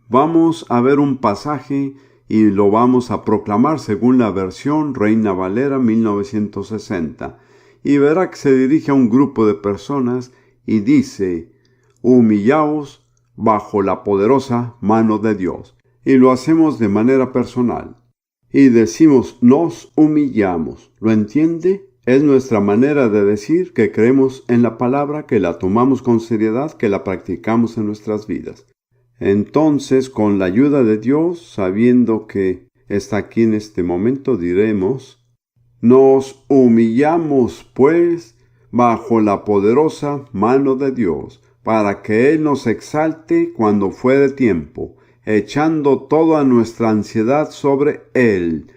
Vamos a ver un pasaje y lo vamos a proclamar según la versión Reina Valera 1960. Y verá que se dirige a un grupo de personas y dice: humillaos bajo la poderosa mano de Dios. Y lo hacemos de manera personal. Y decimos, nos humillamos. ¿Lo entiende? Es nuestra manera de decir que creemos en la palabra, que la tomamos con seriedad, que la practicamos en nuestras vidas. Entonces, con la ayuda de Dios, sabiendo que está aquí en este momento, diremos: nos humillamos, pues, bajo la poderosa mano de Dios, para que Él nos exalte cuando fuere tiempo, echando toda nuestra ansiedad sobre Él,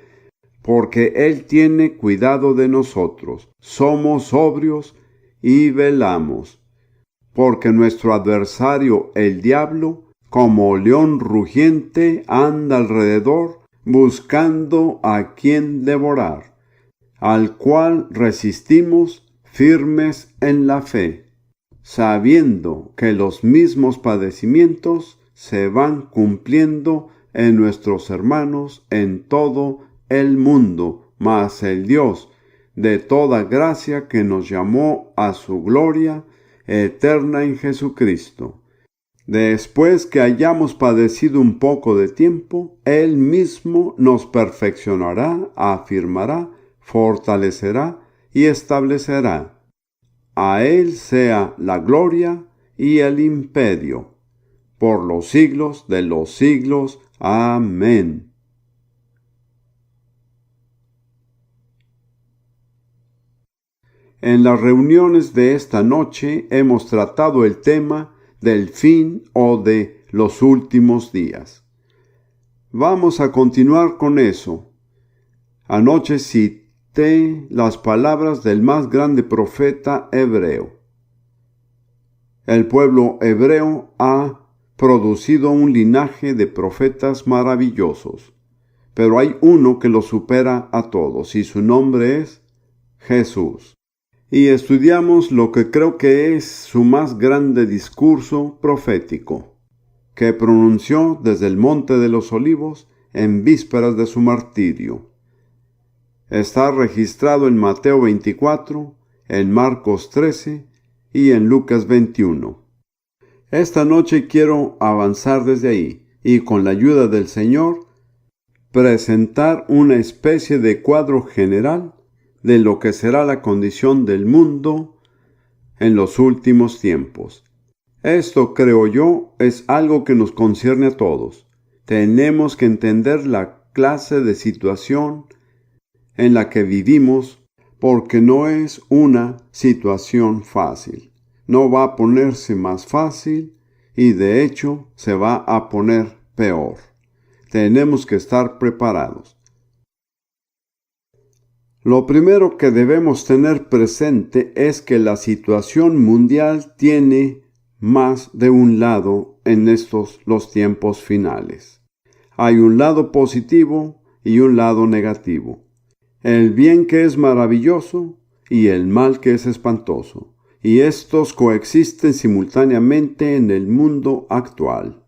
porque Él tiene cuidado de nosotros. Somos sobrios y velamos, porque nuestro adversario, el diablo, como león rugiente, anda alrededor, buscando a quien devorar, al cual resistimos firmes en la fe, sabiendo que los mismos padecimientos se van cumpliendo en nuestros hermanos en todo el mundo, mas el Dios de toda gracia, que nos llamó a su gloria eterna en Jesucristo, después que hayamos padecido un poco de tiempo, Él mismo nos perfeccionará, afirmará, fortalecerá y establecerá. A Él sea la gloria y el imperio, por los siglos de los siglos. Amén. En las reuniones de esta noche hemos tratado el tema del fin o de los últimos días. Vamos a continuar con eso. Anoche cité las palabras del más grande profeta hebreo. El pueblo hebreo ha producido un linaje de profetas maravillosos, pero hay uno que lo supera a todos, y su nombre es Jesús. Y estudiamos lo que creo que es su más grande discurso profético, que pronunció desde el Monte de los Olivos en vísperas de su martirio. Está registrado en Mateo 24, en Marcos 13 y en Lucas 21. Esta noche quiero avanzar desde ahí y, con la ayuda del Señor, presentar una especie de cuadro general de lo que será la condición del mundo en los últimos tiempos. Esto, creo yo, es algo que nos concierne a todos. Tenemos que entender la clase de situación en la que vivimos, porque no es una situación fácil. No va a ponerse más fácil y, de hecho, se va a poner peor. Tenemos que estar preparados. Lo primero que debemos tener presente es que la situación mundial tiene más de un lado en los tiempos finales. Hay un lado positivo y un lado negativo. El bien, que es maravilloso, y el mal, que es espantoso. Y estos coexisten simultáneamente en el mundo actual.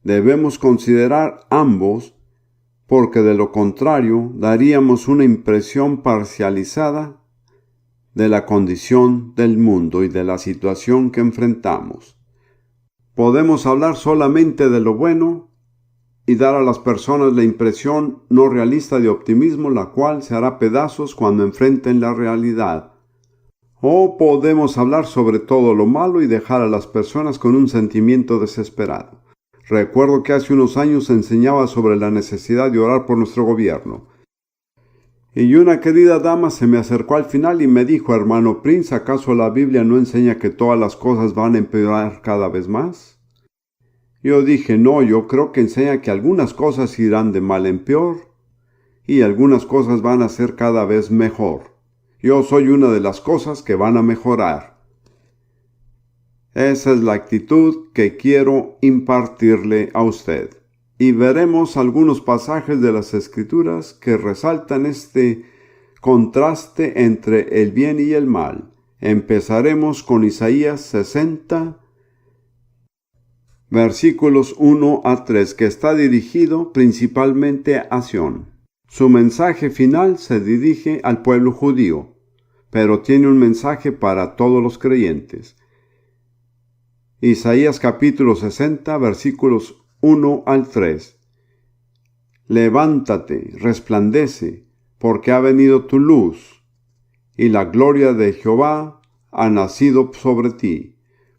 Debemos considerar ambos, porque de lo contrario daríamos una impresión parcializada de la condición del mundo y de la situación que enfrentamos. Podemos hablar solamente de lo bueno y dar a las personas la impresión no realista de optimismo, la cual se hará pedazos cuando enfrenten la realidad. O podemos hablar sobre todo lo malo y dejar a las personas con un sentimiento desesperado. Recuerdo que hace unos años enseñaba sobre la necesidad de orar por nuestro gobierno. Y una querida dama se me acercó al final y me dijo: hermano Prince, ¿acaso la Biblia no enseña que todas las cosas van a empeorar cada vez más? Yo dije: no, yo creo que enseña que algunas cosas irán de mal en peor y algunas cosas van a ser cada vez mejor. Yo soy una de las cosas que van a mejorar. Esa es la actitud que quiero impartirle a usted. Y veremos algunos pasajes de las Escrituras que resaltan este contraste entre el bien y el mal. Empezaremos con Isaías 60, versículos 1 a 3, que está dirigido principalmente a Sión. Su mensaje final se dirige al pueblo judío, pero tiene un mensaje para todos los creyentes. Isaías capítulo 60, versículos 1 al 3. Levántate, resplandece, porque ha venido tu luz, y la gloria de Jehová ha nacido sobre ti.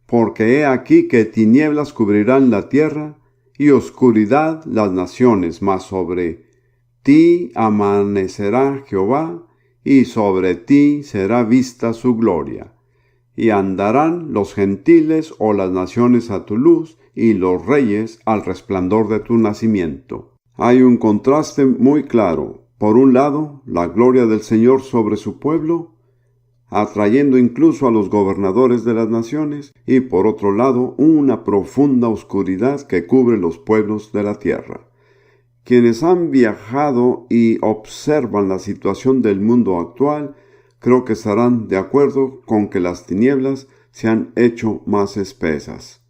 Porque he aquí que tinieblas cubrirán la tierra, y oscuridad las naciones, mas sobre ti amanecerá Jehová, y sobre ti será vista su gloria. Y andarán los gentiles o las naciones a tu luz, y los reyes al resplandor de tu nacimiento. Hay un contraste muy claro. Por un lado, la gloria del Señor sobre su pueblo, atrayendo incluso a los gobernadores de las naciones, y por otro lado, una profunda oscuridad que cubre los pueblos de la tierra. Quienes han viajado y observan la situación del mundo actual, creo que estarán de acuerdo con que las tinieblas se han hecho más espesas.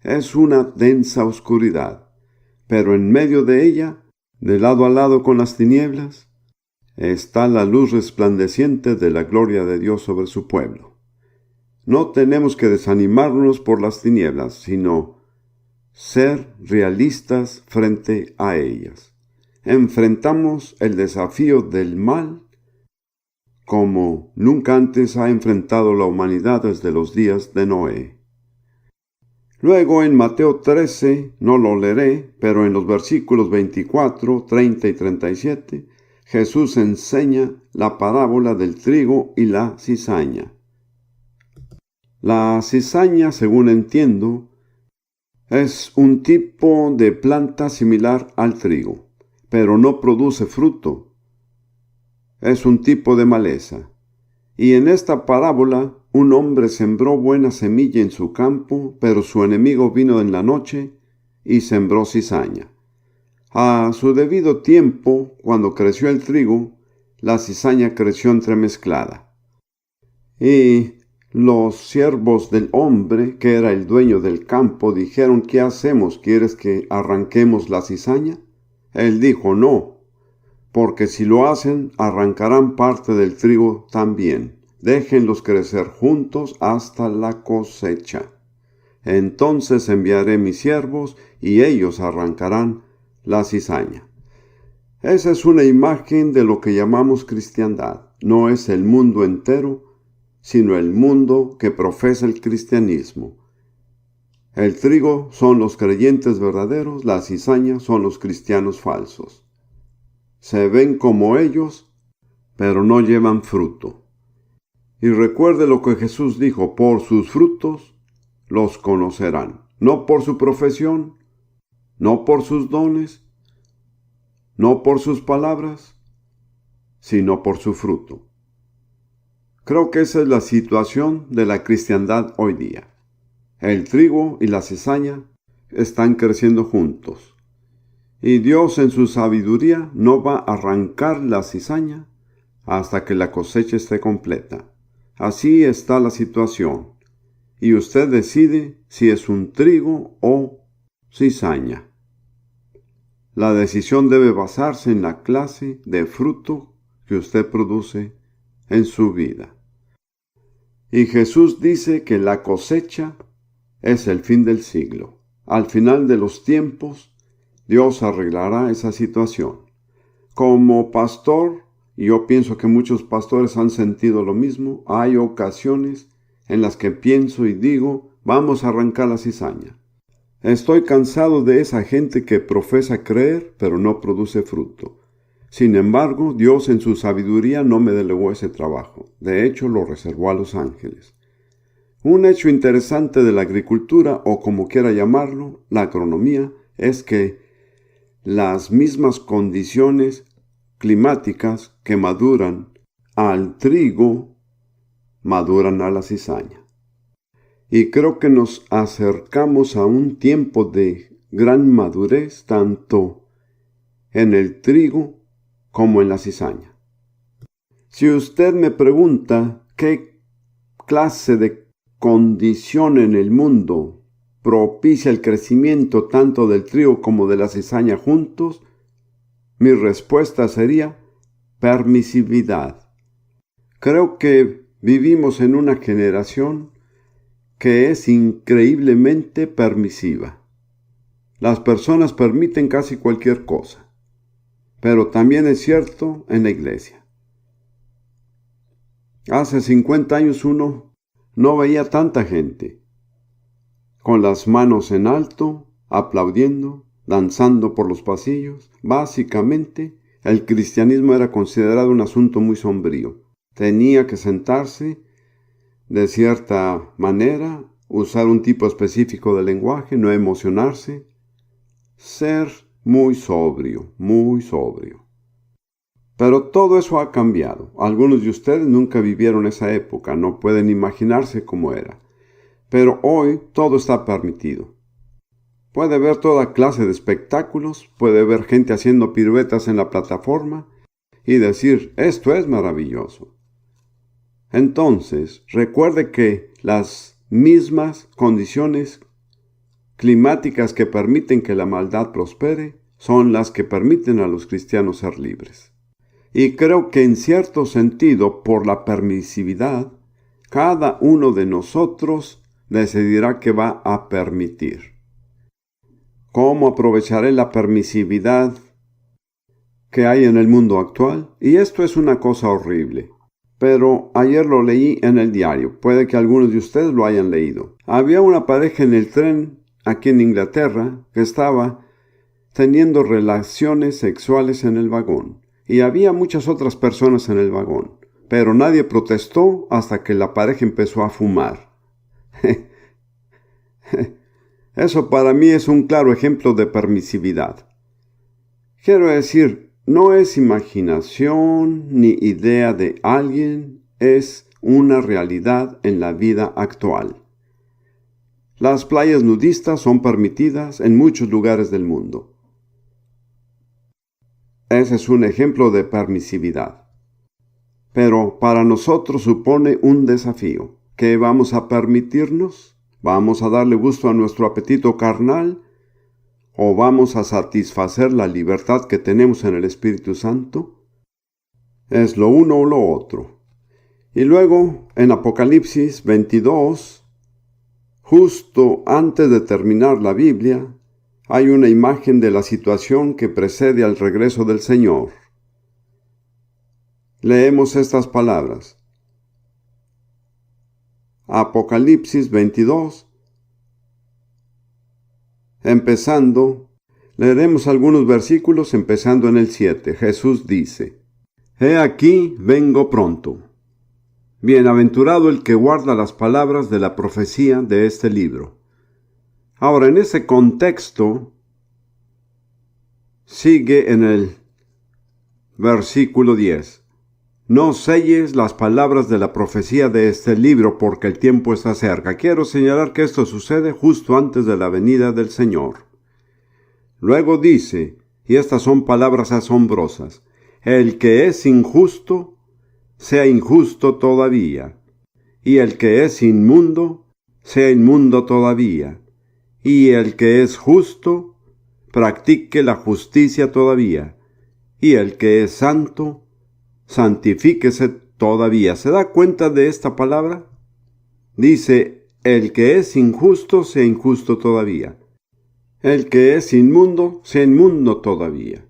Es una densa oscuridad, pero en medio de ella, de lado a lado con las tinieblas, está la luz resplandeciente de la gloria de Dios sobre su pueblo. No tenemos que desanimarnos por las tinieblas, sino ser realistas frente a ellas. Enfrentamos el desafío del mal como nunca antes ha enfrentado la humanidad desde los días de Noé. Luego en Mateo 13, no lo leeré, pero en los versículos 24, 30 y 37, Jesús enseña la parábola del trigo y la cizaña. La cizaña, según entiendo, es un tipo de planta similar al trigo, pero no produce fruto. Es un tipo de maleza. Y en esta parábola, un hombre sembró buena semilla en su campo, pero su enemigo vino en la noche y sembró cizaña. A su debido tiempo, cuando creció el trigo, la cizaña creció entremezclada. Y los siervos del hombre, que era el dueño del campo, dijeron: ¿qué hacemos? ¿Quieres que arranquemos la cizaña? Él dijo: no, porque si lo hacen, arrancarán parte del trigo también. Déjenlos crecer juntos hasta la cosecha. Entonces enviaré mis siervos, y ellos arrancarán la cizaña. Esa es una imagen de lo que llamamos cristiandad. No es el mundo entero, sino el mundo que profesa el cristianismo. El trigo son los creyentes verdaderos, la cizaña son los cristianos falsos. Se ven como ellos, pero no llevan fruto. Y recuerde lo que Jesús dijo: por sus frutos los conocerán. No por su profesión, no por sus dones, no por sus palabras, sino por su fruto. Creo que esa es la situación de la cristiandad hoy día. El trigo y la cizaña están creciendo juntos. Y Dios en su sabiduría no va a arrancar la cizaña hasta que la cosecha esté completa. Así está la situación. Y usted decide si es un trigo o cizaña. La decisión debe basarse en la clase de fruto que usted produce en su vida. Y Jesús dice que la cosecha es el fin del siglo. Al final de los tiempos, Dios arreglará esa situación. Como pastor, y yo pienso que muchos pastores han sentido lo mismo, hay ocasiones en las que pienso y digo: vamos a arrancar la cizaña. Estoy cansado de esa gente que profesa creer, pero no produce fruto. Sin embargo, Dios en su sabiduría no me delegó ese trabajo. De hecho, lo reservó a los ángeles. Un hecho interesante de la agricultura, o como quiera llamarlo, la agronomía, es que las mismas condiciones climáticas que maduran al trigo, maduran a la cizaña. Y creo que nos acercamos a un tiempo de gran madurez, tanto en el trigo como en la cizaña. Si usted me pregunta qué clase de condición en el mundo propicia el crecimiento tanto del trigo como de la cizaña juntos, mi respuesta sería permisividad. Creo que vivimos en una generación que es increíblemente permisiva. Las personas permiten casi cualquier cosa, pero también es cierto en la iglesia. Hace 50 años uno no veía tanta gente con las manos en alto, aplaudiendo, danzando por los pasillos. Básicamente, el cristianismo era considerado un asunto muy sombrío. Tenía que sentarse de cierta manera, usar un tipo específico de lenguaje, no emocionarse, ser muy sobrio, muy sobrio. Pero todo eso ha cambiado. Algunos de ustedes nunca vivieron esa época, no pueden imaginarse cómo era. Pero hoy todo está permitido. Puede ver toda clase de espectáculos, puede ver gente haciendo piruetas en la plataforma y decir, esto es maravilloso. Entonces, recuerde que las mismas condiciones climáticas que permiten que la maldad prospere son las que permiten a los cristianos ser libres. Y creo que en cierto sentido, por la permisividad, cada uno de nosotros decidirá qué va a permitir. ¿Cómo aprovecharé la permisividad que hay en el mundo actual? Y esto es una cosa horrible. Pero ayer lo leí en el diario. Puede que algunos de ustedes lo hayan leído. Había una pareja en el tren aquí en Inglaterra que estaba teniendo relaciones sexuales en el vagón. Y había muchas otras personas en el vagón. Pero nadie protestó hasta que la pareja empezó a fumar. Eso para mí es un claro ejemplo de permisividad. Quiero decir, no es imaginación ni idea de alguien, es una realidad en la vida actual. Las playas nudistas son permitidas en muchos lugares del mundo. Ese es un ejemplo de permisividad. Pero para nosotros supone un desafío. ¿Qué vamos a permitirnos? ¿Vamos a darle gusto a nuestro apetito carnal? ¿O vamos a satisfacer la libertad que tenemos en el Espíritu Santo? Es lo uno o lo otro. Y luego, en Apocalipsis 22, justo antes de terminar la Biblia, hay una imagen de la situación que precede al regreso del Señor. Leemos estas palabras. Apocalipsis 22. Leeremos algunos versículos empezando en el 7. Jesús dice, He aquí, vengo pronto. Bienaventurado el que guarda las palabras de la profecía de este libro. Ahora, en ese contexto, sigue en el versículo 10. No selles las palabras de la profecía de este libro, porque el tiempo está cerca. Quiero señalar que esto sucede justo antes de la venida del Señor. Luego dice, y estas son palabras asombrosas, el que es injusto, sea injusto todavía, y el que es inmundo, sea inmundo todavía, y el que es justo, practique la justicia todavía, y el que es santo, santifíquese todavía. ¿Se da cuenta de esta palabra? Dice, el que es injusto, sea injusto todavía. El que es inmundo, sea inmundo todavía.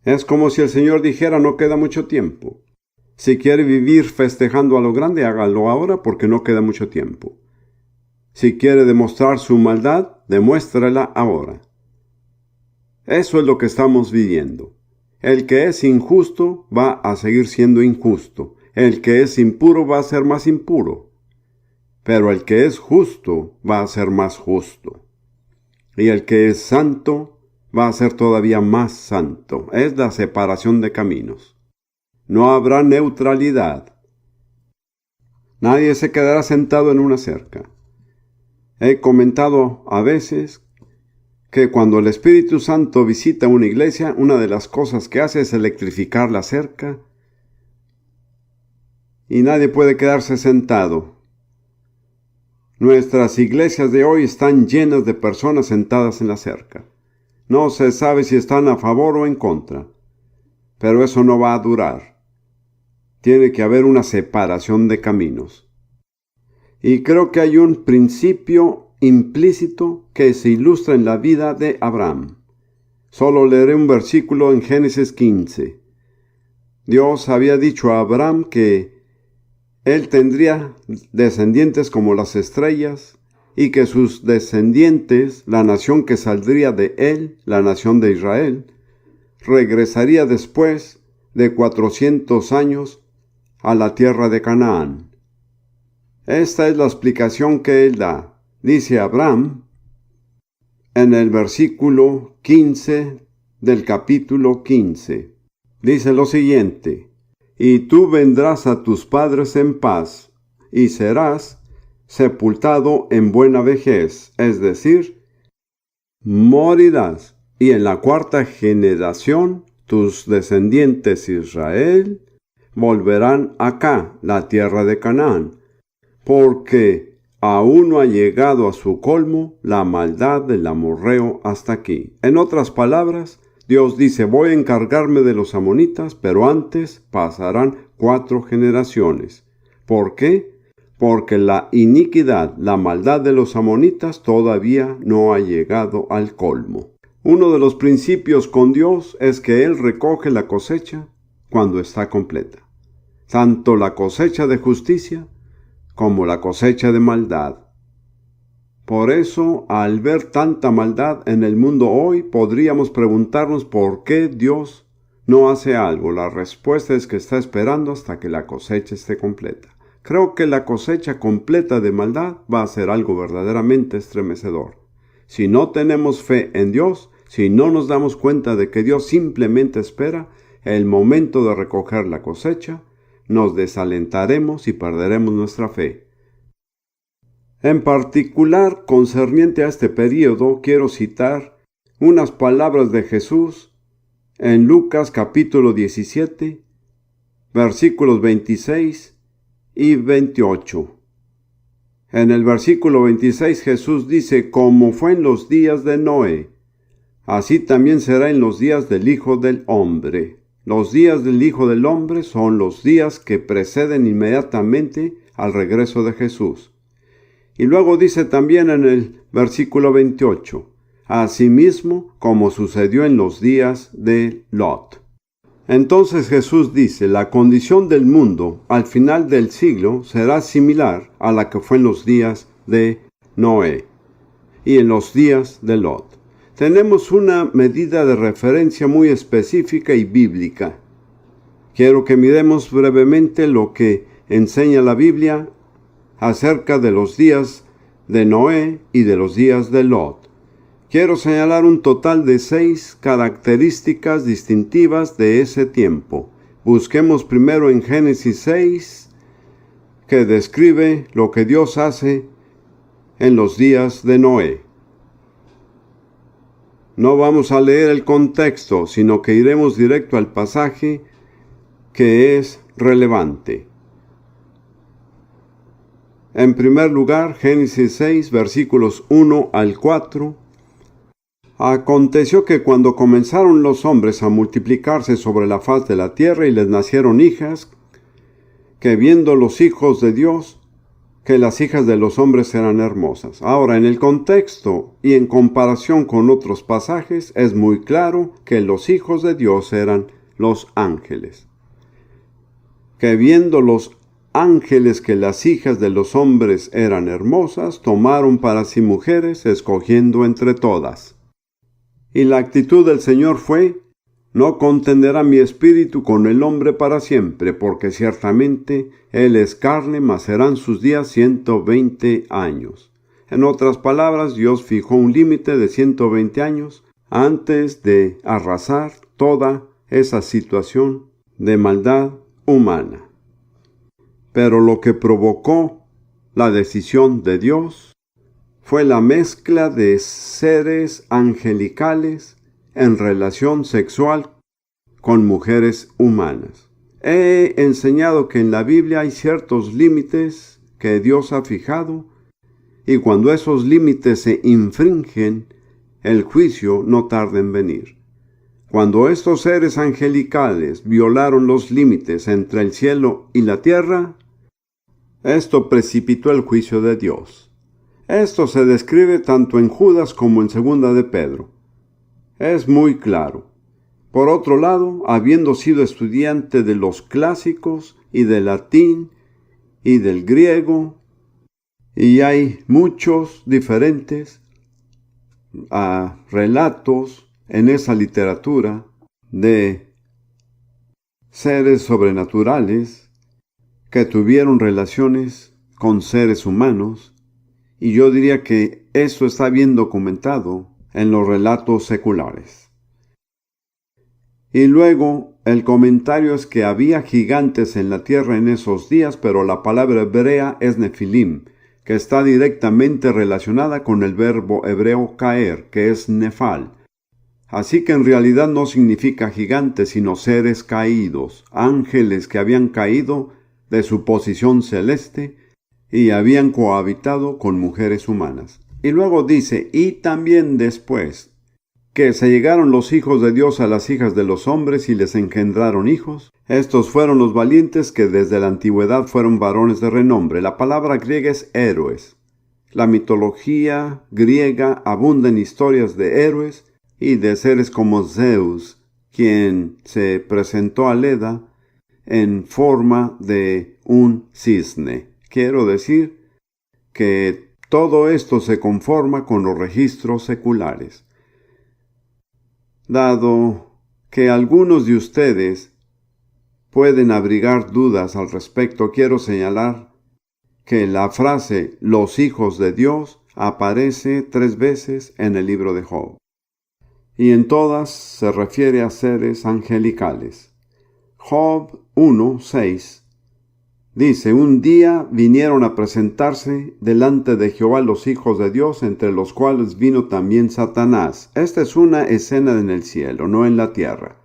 Es como si el Señor dijera, no queda mucho tiempo. Si quiere vivir festejando a lo grande, hágalo ahora porque no queda mucho tiempo. Si quiere demostrar su maldad, demuéstrala ahora. Eso es lo que estamos viviendo. El que es injusto va a seguir siendo injusto. El que es impuro va a ser más impuro. Pero el que es justo va a ser más justo. Y el que es santo va a ser todavía más santo. Es la separación de caminos. No habrá neutralidad. Nadie se quedará sentado en una cerca. He comentado a veces que cuando el Espíritu Santo visita una iglesia, una de las cosas que hace es electrificar la cerca y nadie puede quedarse sentado. Nuestras iglesias de hoy están llenas de personas sentadas en la cerca. No se sabe si están a favor o en contra, pero eso no va a durar. Tiene que haber una separación de caminos. Y creo que hay un principio implícito que se ilustra en la vida de Abraham. Solo leeré un versículo en Génesis 15. Dios había dicho a Abraham que él tendría descendientes como las estrellas, y que sus descendientes, la nación que saldría de él, la nación de Israel, regresaría después de 400 años a la tierra de Canaán. Esta es la explicación que él da. Dice Abraham en el versículo 15 del capítulo 15. Dice lo siguiente: y tú vendrás a tus padres en paz, y serás sepultado en buena vejez, es decir, morirás, y en la cuarta generación tus descendientes Israel volverán acá, la tierra de Canaán, porque aún no ha llegado a su colmo la maldad del amorreo hasta aquí. En otras palabras, Dios dice: voy a encargarme de los amonitas, pero antes pasarán 4 generaciones. ¿Por qué? Porque la iniquidad, la maldad de los amonitas todavía no ha llegado al colmo. Uno de los principios con Dios es que Él recoge la cosecha cuando está completa. Tanto la cosecha de justicia como la cosecha de maldad. Por eso, al ver tanta maldad en el mundo hoy, podríamos preguntarnos por qué Dios no hace algo. La respuesta es que está esperando hasta que la cosecha esté completa. Creo que la cosecha completa de maldad va a ser algo verdaderamente estremecedor. Si no tenemos fe en Dios, si no nos damos cuenta de que Dios simplemente espera el momento de recoger la cosecha, nos desalentaremos y perderemos nuestra fe. En particular, concerniente a este período, quiero citar unas palabras de Jesús en Lucas capítulo 17, versículos 26 y 28. En el versículo 26 Jesús dice: como fue en los días de Noé, así también será en los días del Hijo del Hombre. Los días del Hijo del Hombre son los días que preceden inmediatamente al regreso de Jesús. Y luego dice también en el versículo 28, asimismo como sucedió en los días de Lot. Entonces Jesús dice: la condición del mundo al final del siglo será similar a la que fue en los días de Noé y en los días de Lot. Tenemos una medida de referencia muy específica y bíblica. Quiero que miremos brevemente lo que enseña la Biblia acerca de los días de Noé y de los días de Lot. Quiero señalar un total de 6 características distintivas de ese tiempo. Busquemos primero en Génesis 6, que describe lo que Dios hace en los días de Noé. No vamos a leer el contexto, sino que iremos directo al pasaje que es relevante. En primer lugar, Génesis 6, versículos 1 al 4. Aconteció que cuando comenzaron los hombres a multiplicarse sobre la faz de la tierra y les nacieron hijas, que viendo los hijos de Dios, que las hijas de los hombres eran hermosas. Ahora, en el contexto y en comparación con otros pasajes, es muy claro que los hijos de Dios eran los ángeles. Que viendo los ángeles que las hijas de los hombres eran hermosas, tomaron para sí mujeres, escogiendo entre todas. Y la actitud del Señor fue: no contenderá mi espíritu con el hombre para siempre, porque ciertamente él es carne, mas serán sus días 120 años. En otras palabras, Dios fijó un límite de 120 años antes de arrasar toda esa situación de maldad humana. Pero lo que provocó la decisión de Dios fue la mezcla de seres angelicales en relación sexual con mujeres humanas. He enseñado que en la Biblia hay ciertos límites que Dios ha fijado y cuando esos límites se infringen, el juicio no tarda en venir. Cuando estos seres angelicales violaron los límites entre el cielo y la tierra, esto precipitó el juicio de Dios. Esto se describe tanto en Judas como en Segunda de Pedro. Es muy claro. Por otro lado, habiendo sido estudiante de los clásicos y del latín y del griego, y hay muchos diferentes relatos en esa literatura de seres sobrenaturales que tuvieron relaciones con seres humanos, y yo diría que eso está bien documentado en los relatos seculares. Y luego el comentario es que había gigantes en la tierra en esos días, pero la palabra hebrea es nefilim, que está directamente relacionada con el verbo hebreo caer, que es nefal. Así que en realidad no significa gigantes, sino seres caídos, ángeles que habían caído de su posición celeste y habían cohabitado con mujeres humanas. Y luego dice, y también después, que se llegaron los hijos de Dios a las hijas de los hombres y les engendraron hijos. Estos fueron los valientes que desde la antigüedad fueron varones de renombre. La palabra griega es héroes. La mitología griega abunda en historias de héroes y de seres como Zeus, quien se presentó a Leda en forma de un cisne. Quiero decir que todo esto se conforma con los registros seculares. Dado que algunos de ustedes pueden abrigar dudas al respecto, quiero señalar que la frase «los hijos de Dios» aparece 3 veces en el libro de Job. Y en todas se refiere a seres angelicales. Job 1:6 dice, un día vinieron a presentarse delante de Jehová los hijos de Dios, entre los cuales vino también Satanás. Esta es una escena en el cielo, no en la tierra.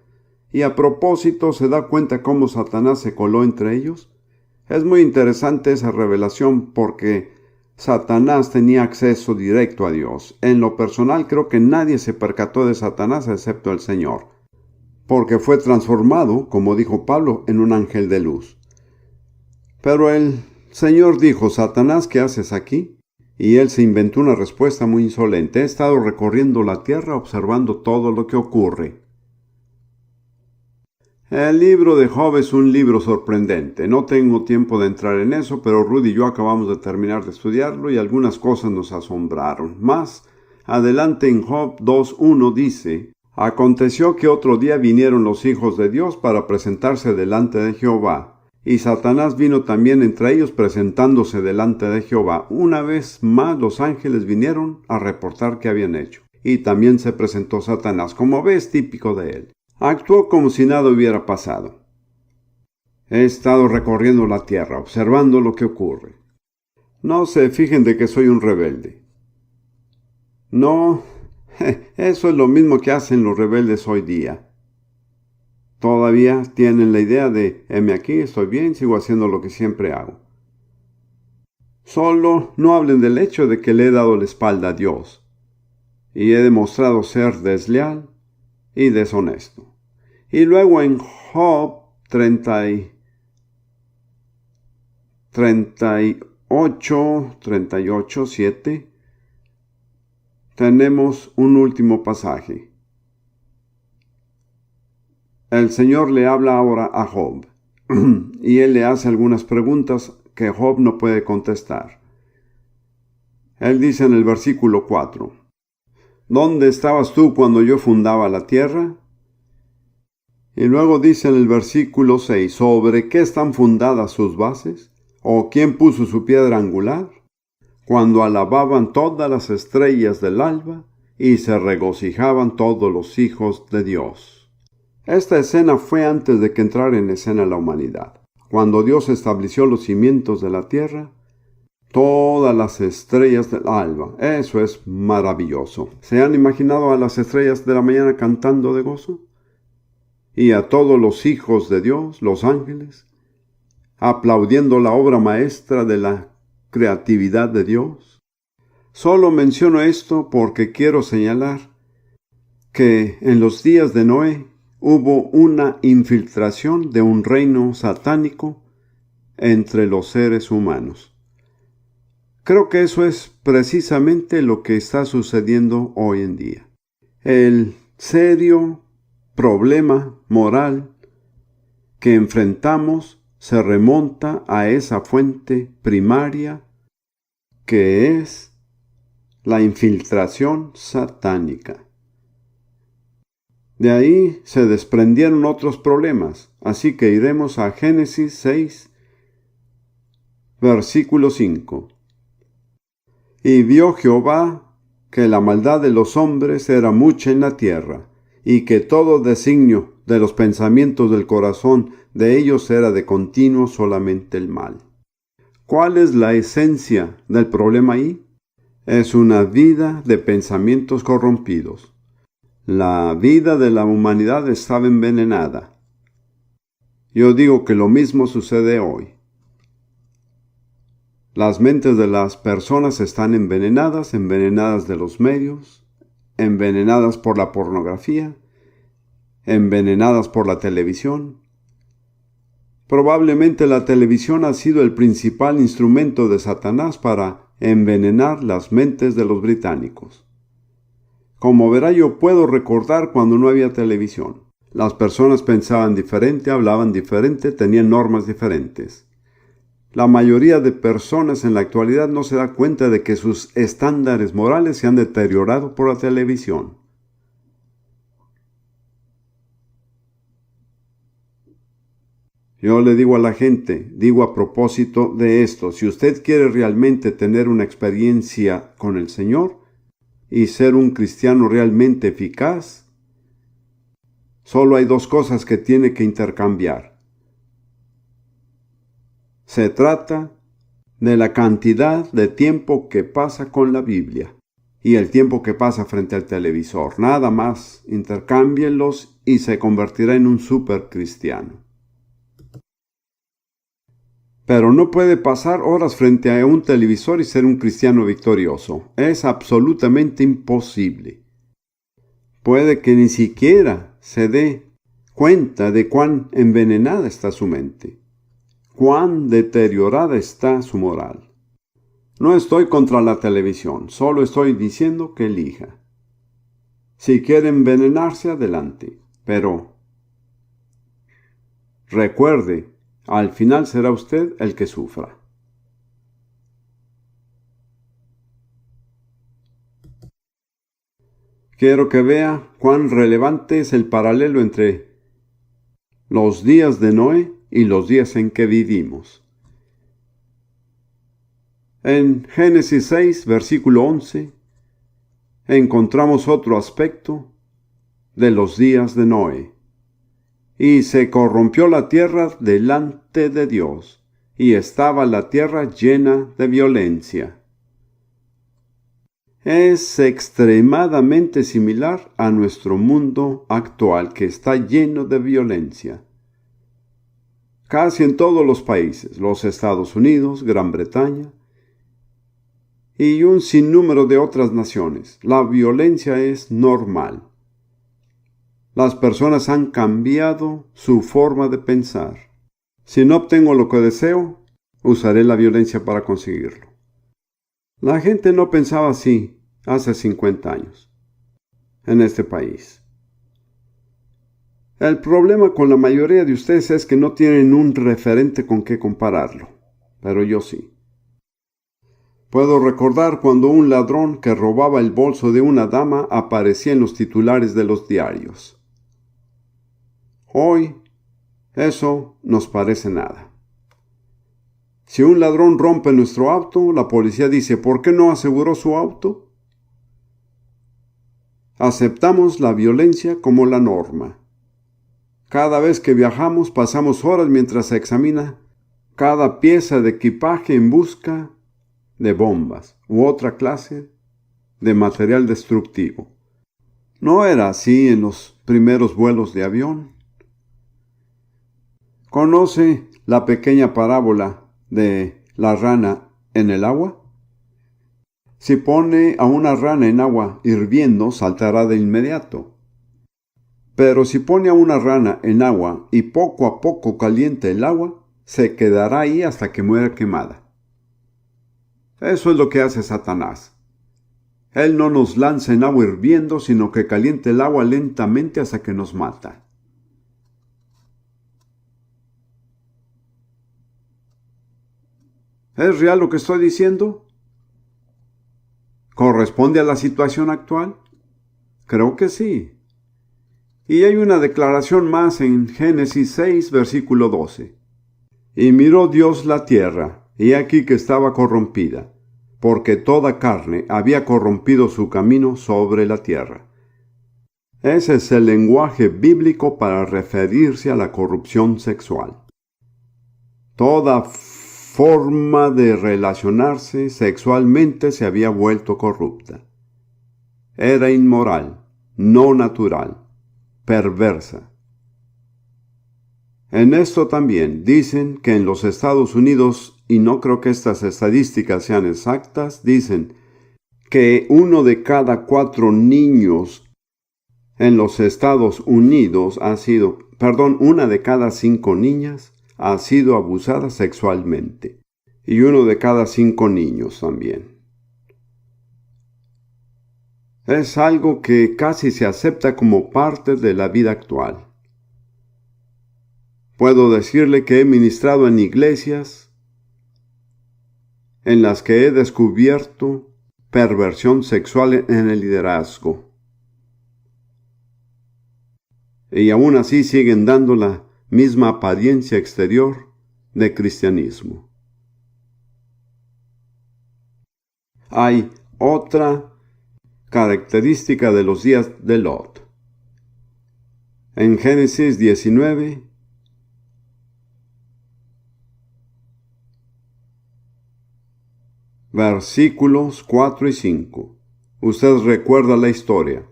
Y a propósito, ¿se da cuenta cómo Satanás se coló entre ellos? Es muy interesante esa revelación porque Satanás tenía acceso directo a Dios. En lo personal creo que nadie se percató de Satanás excepto el Señor, porque fue transformado, como dijo Pablo, en un ángel de luz. Pero el Señor dijo, Satanás, ¿qué haces aquí? Y él se inventó una respuesta muy insolente. He estado recorriendo la tierra observando todo lo que ocurre. El libro de Job es un libro sorprendente. No tengo tiempo de entrar en eso, pero Rudy y yo acabamos de terminar de estudiarlo y algunas cosas nos asombraron. Más adelante en Job 2:1 dice, aconteció que otro día vinieron los hijos de Dios para presentarse delante de Jehová. Y Satanás vino también entre ellos presentándose delante de Jehová. Una vez más los ángeles vinieron a reportar qué habían hecho. Y también se presentó Satanás, como ves, típico de él. Actuó como si nada hubiera pasado. He estado recorriendo la tierra, observando lo que ocurre. No se fijen de que soy un rebelde. No, eso es lo mismo que hacen los rebeldes hoy día. Todavía tienen la idea de, heme aquí, estoy bien, sigo haciendo lo que siempre hago. Solo no hablen del hecho de que le he dado la espalda a Dios y he demostrado ser desleal y deshonesto. Y luego en Job 38:7 tenemos un último pasaje. El Señor le habla ahora a Job y él le hace algunas preguntas que Job no puede contestar. Él dice en el versículo 4, ¿dónde estabas tú cuando yo fundaba la tierra? Y luego dice en el versículo 6, ¿sobre qué están fundadas sus bases? ¿O quién puso su piedra angular? Cuando alababan todas las estrellas del alba y se regocijaban todos los hijos de Dios. Esta escena fue antes de que entrara en escena la humanidad. Cuando Dios estableció los cimientos de la tierra, todas las estrellas del alba. Eso es maravilloso. ¿Se han imaginado a las estrellas de la mañana cantando de gozo? Y a todos los hijos de Dios, los ángeles, aplaudiendo la obra maestra de la creatividad de Dios. Solo menciono esto porque quiero señalar que en los días de Noé hubo una infiltración de un reino satánico entre los seres humanos. Creo que eso es precisamente lo que está sucediendo hoy en día. El serio problema moral que enfrentamos se remonta a esa fuente primaria que es la infiltración satánica. De ahí se desprendieron otros problemas, así que iremos a Génesis 6, versículo 5. Y vio Jehová que la maldad de los hombres era mucha en la tierra, y que todo designio de los pensamientos del corazón de ellos era de continuo solamente el mal. ¿Cuál es la esencia del problema ahí? Es una vida de pensamientos corrompidos. La vida de la humanidad estaba envenenada. Yo digo que lo mismo sucede hoy. Las mentes de las personas están envenenadas de los medios, envenenadas por la pornografía, envenenadas por la televisión. Probablemente la televisión ha sido el principal instrumento de Satanás para envenenar las mentes de los británicos. Como verá, yo puedo recordar cuando no había televisión. Las personas pensaban diferente, hablaban diferente, tenían normas diferentes. La mayoría de personas en la actualidad no se da cuenta de que sus estándares morales se han deteriorado por la televisión. Yo le digo a la gente, digo a propósito de esto, si usted quiere realmente tener una experiencia con el Señor y ser un cristiano realmente eficaz, solo hay dos cosas que tiene que intercambiar. Se trata de la cantidad de tiempo que pasa con la Biblia y el tiempo que pasa frente al televisor. Nada más, intercámbienlos y se convertirá en un super cristiano. Pero no puede pasar horas frente a un televisor y ser un cristiano victorioso. Es absolutamente imposible. Puede que ni siquiera se dé cuenta de cuán envenenada está su mente, cuán deteriorada está su moral. No estoy contra la televisión, solo estoy diciendo que elija. Si quiere envenenarse, adelante, pero recuerde, al final será usted el que sufra. Quiero que vea cuán relevante es el paralelo entre los días de Noé y los días en que vivimos. En Génesis 6, versículo 11, encontramos otro aspecto de los días de Noé. Y se corrompió la tierra delante de Dios, y estaba la tierra llena de violencia. Es extremadamente similar a nuestro mundo actual, que está lleno de violencia. Casi en todos los países, los Estados Unidos, Gran Bretaña y un sinnúmero de otras naciones, la violencia es normal. Las personas han cambiado su forma de pensar. Si no obtengo lo que deseo, usaré la violencia para conseguirlo. La gente no pensaba así hace 50 años en este país. El problema con la mayoría de ustedes es que no tienen un referente con qué compararlo, pero yo sí. Puedo recordar cuando un ladrón que robaba el bolso de una dama aparecía en los titulares de los diarios. Hoy, eso nos parece nada. Si un ladrón rompe nuestro auto, la policía dice, ¿por qué no aseguró su auto? Aceptamos la violencia como la norma. Cada vez que viajamos, pasamos horas mientras se examina cada pieza de equipaje en busca de bombas u otra clase de material destructivo. ¿No era así en los primeros vuelos de avión? ¿Conoce la pequeña parábola de la rana en el agua? Si pone a una rana en agua hirviendo, saltará de inmediato. Pero si pone a una rana en agua y poco a poco calienta el agua, se quedará ahí hasta que muera quemada. Eso es lo que hace Satanás. Él no nos lanza en agua hirviendo, sino que calienta el agua lentamente hasta que nos mata. ¿Es real lo que estoy diciendo? ¿Corresponde a la situación actual? Creo que sí. Y hay una declaración más en Génesis 6, versículo 12. Y miró Dios la tierra, y aquí que estaba corrompida, porque toda carne había corrompido su camino sobre la tierra. Ese es el lenguaje bíblico para referirse a la corrupción sexual. Toda forma de relacionarse sexualmente se había vuelto corrupta. Era inmoral, no natural, perversa. En esto también dicen que en los Estados Unidos, y no creo que estas estadísticas sean exactas, dicen que 1 de cada 4 niños en los Estados Unidos una de cada 5 niñas ha sido abusada sexualmente. Y 1 de cada 5 niños también. Es algo que casi se acepta como parte de la vida actual. Puedo decirle que he ministrado en iglesias en las que he descubierto perversión sexual en el liderazgo. Y aún así siguen dando la misma apariencia exterior de cristianismo. Hay otra característica de los días de Lot. En Génesis 19, versículos 4 y 5. Usted recuerda la historia.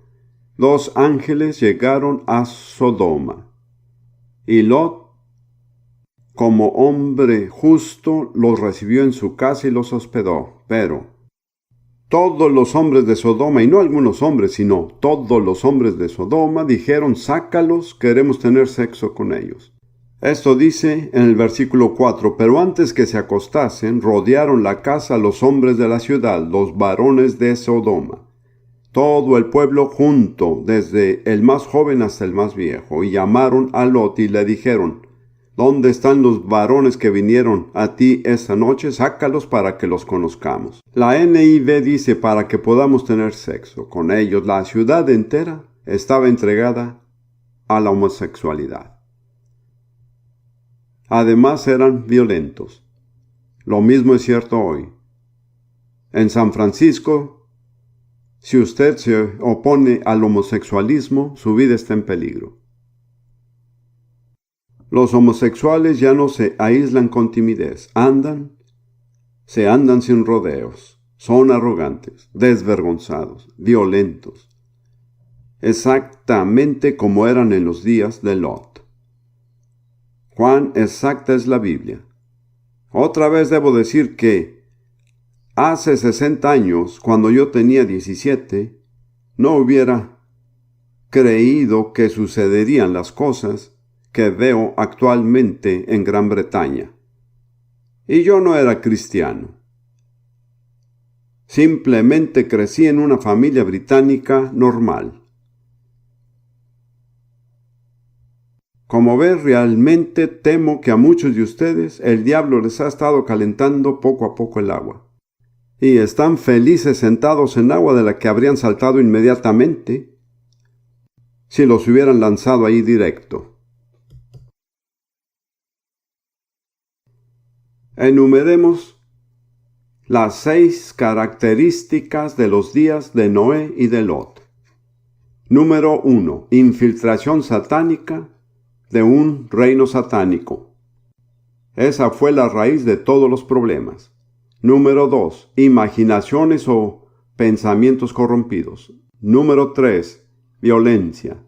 2 ángeles llegaron a Sodoma, y Lot, como hombre justo, los recibió en su casa y los hospedó. Pero todos los hombres de Sodoma, y no algunos hombres, sino todos los hombres de Sodoma, dijeron: sácalos, queremos tener sexo con ellos. Esto dice en el versículo 4, pero antes que se acostasen, rodearon la casa los hombres de la ciudad, los varones de Sodoma, todo el pueblo junto, desde el más joven hasta el más viejo, y llamaron a Lot y le dijeron: ¿dónde están los varones que vinieron a ti esta noche? Sácalos para que los conozcamos. La NIV dice: para que podamos tener sexo con ellos. La ciudad entera estaba entregada a la homosexualidad. Además eran violentos. Lo mismo es cierto hoy. En San Francisco, si usted se opone al homosexualismo, su vida está en peligro. Los homosexuales ya no se aíslan con timidez, se andan sin rodeos, son arrogantes, desvergonzados, violentos, exactamente como eran en los días de Lot. Cuán exacta es la Biblia. Otra vez debo decir que hace 60 años, cuando yo tenía 17, no hubiera creído que sucederían las cosas que veo actualmente en Gran Bretaña. Y yo no era cristiano. Simplemente crecí en una familia británica normal. Como ves, realmente temo que a muchos de ustedes el diablo les ha estado calentando poco a poco el agua. Y están felices sentados en agua de la que habrían saltado inmediatamente si los hubieran lanzado ahí directo. Enumeremos las 6 características de los días de Noé y de Lot. Número 1. Infiltración satánica de un reino satánico. Esa fue la raíz de todos los problemas. Número 2. Imaginaciones o pensamientos corrompidos. Número 3. Violencia.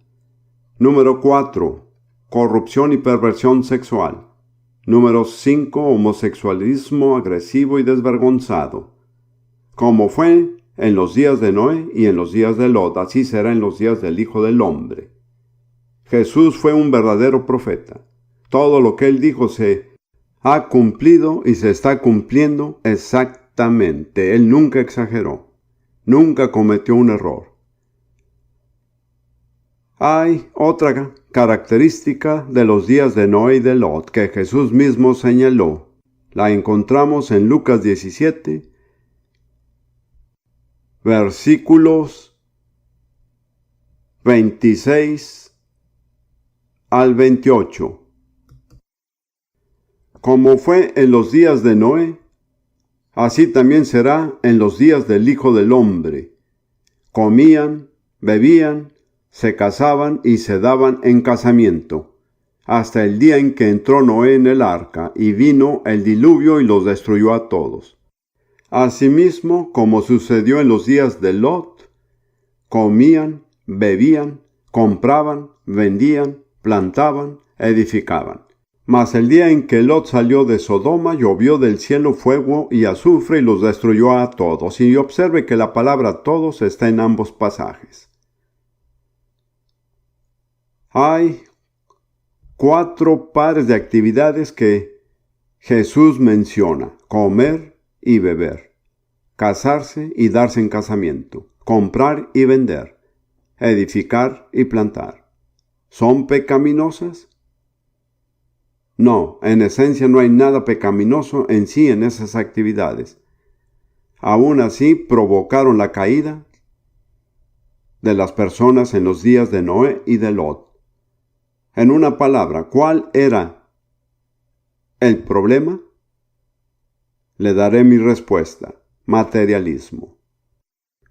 Número 4. Corrupción y perversión sexual. Número 5. Homosexualismo agresivo y desvergonzado. Como fue en los días de Noé y en los días de Lot, así será en los días del Hijo del Hombre. Jesús fue un verdadero profeta. Todo lo que él dijo se ha cumplido y se está cumpliendo exactamente. Él nunca exageró, nunca cometió un error. Hay otra característica de los días de Noé y de Lot que Jesús mismo señaló. La encontramos en Lucas 17, versículos 26 al 28. Como fue en los días de Noé, así también será en los días del Hijo del Hombre. Comían, bebían, se casaban y se daban en casamiento, hasta el día en que entró Noé en el arca, y vino el diluvio y los destruyó a todos. Asimismo, como sucedió en los días de Lot, comían, bebían, compraban, vendían, plantaban, edificaban. Mas el día en que Lot salió de Sodoma, llovió del cielo fuego y azufre y los destruyó a todos. Y observe que la palabra todos está en ambos pasajes. Hay 4 pares de actividades que Jesús menciona: comer y beber, casarse y darse en casamiento, comprar y vender, edificar y plantar. ¿Son pecaminosas? No, en esencia no hay nada pecaminoso en sí en esas actividades. Aún así provocaron la caída de las personas en los días de Noé y de Lot. En una palabra, ¿cuál era el problema? Le daré mi respuesta: materialismo.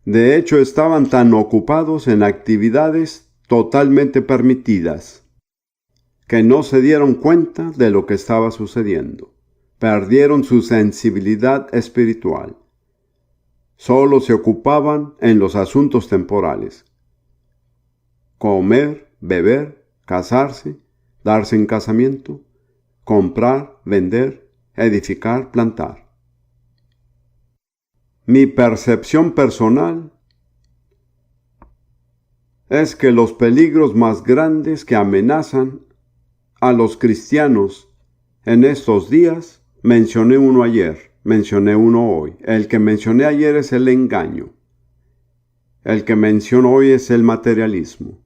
De hecho, estaban tan ocupados en actividades totalmente permitidas que no se dieron cuenta de lo que estaba sucediendo. Perdieron su sensibilidad espiritual. Solo se ocupaban en los asuntos temporales: comer, beber, casarse, darse en casamiento, comprar, vender, edificar, plantar. Mi percepción personal es que los peligros más grandes que amenazan a los cristianos en estos días, mencioné uno ayer, mencioné uno hoy. El que mencioné ayer es el engaño. El que menciono hoy es el materialismo.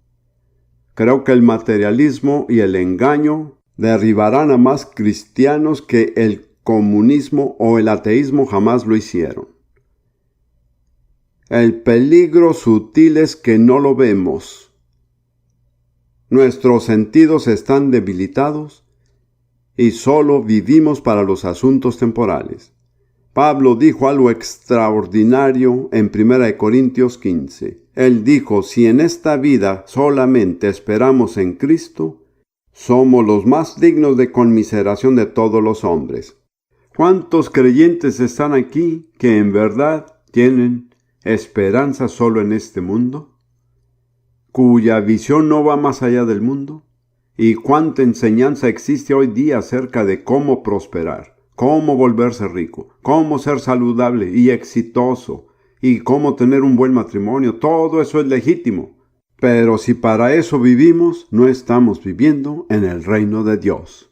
Creo que el materialismo y el engaño derribarán a más cristianos que el comunismo o el ateísmo jamás lo hicieron. El peligro sutil es que no lo vemos. Nuestros sentidos están debilitados y solo vivimos para los asuntos temporales. Pablo dijo algo extraordinario en 1 Corintios 15. Él dijo: si en esta vida solamente esperamos en Cristo, somos los más dignos de conmiseración de todos los hombres. ¿Cuántos creyentes están aquí que en verdad tienen esperanza solo en este mundo, cuya visión no va más allá del mundo? ¿Y cuánta enseñanza existe hoy día acerca de cómo prosperar, cómo volverse rico, cómo ser saludable y exitoso, y cómo tener un buen matrimonio? Todo eso es legítimo. Pero si para eso vivimos, no estamos viviendo en el reino de Dios.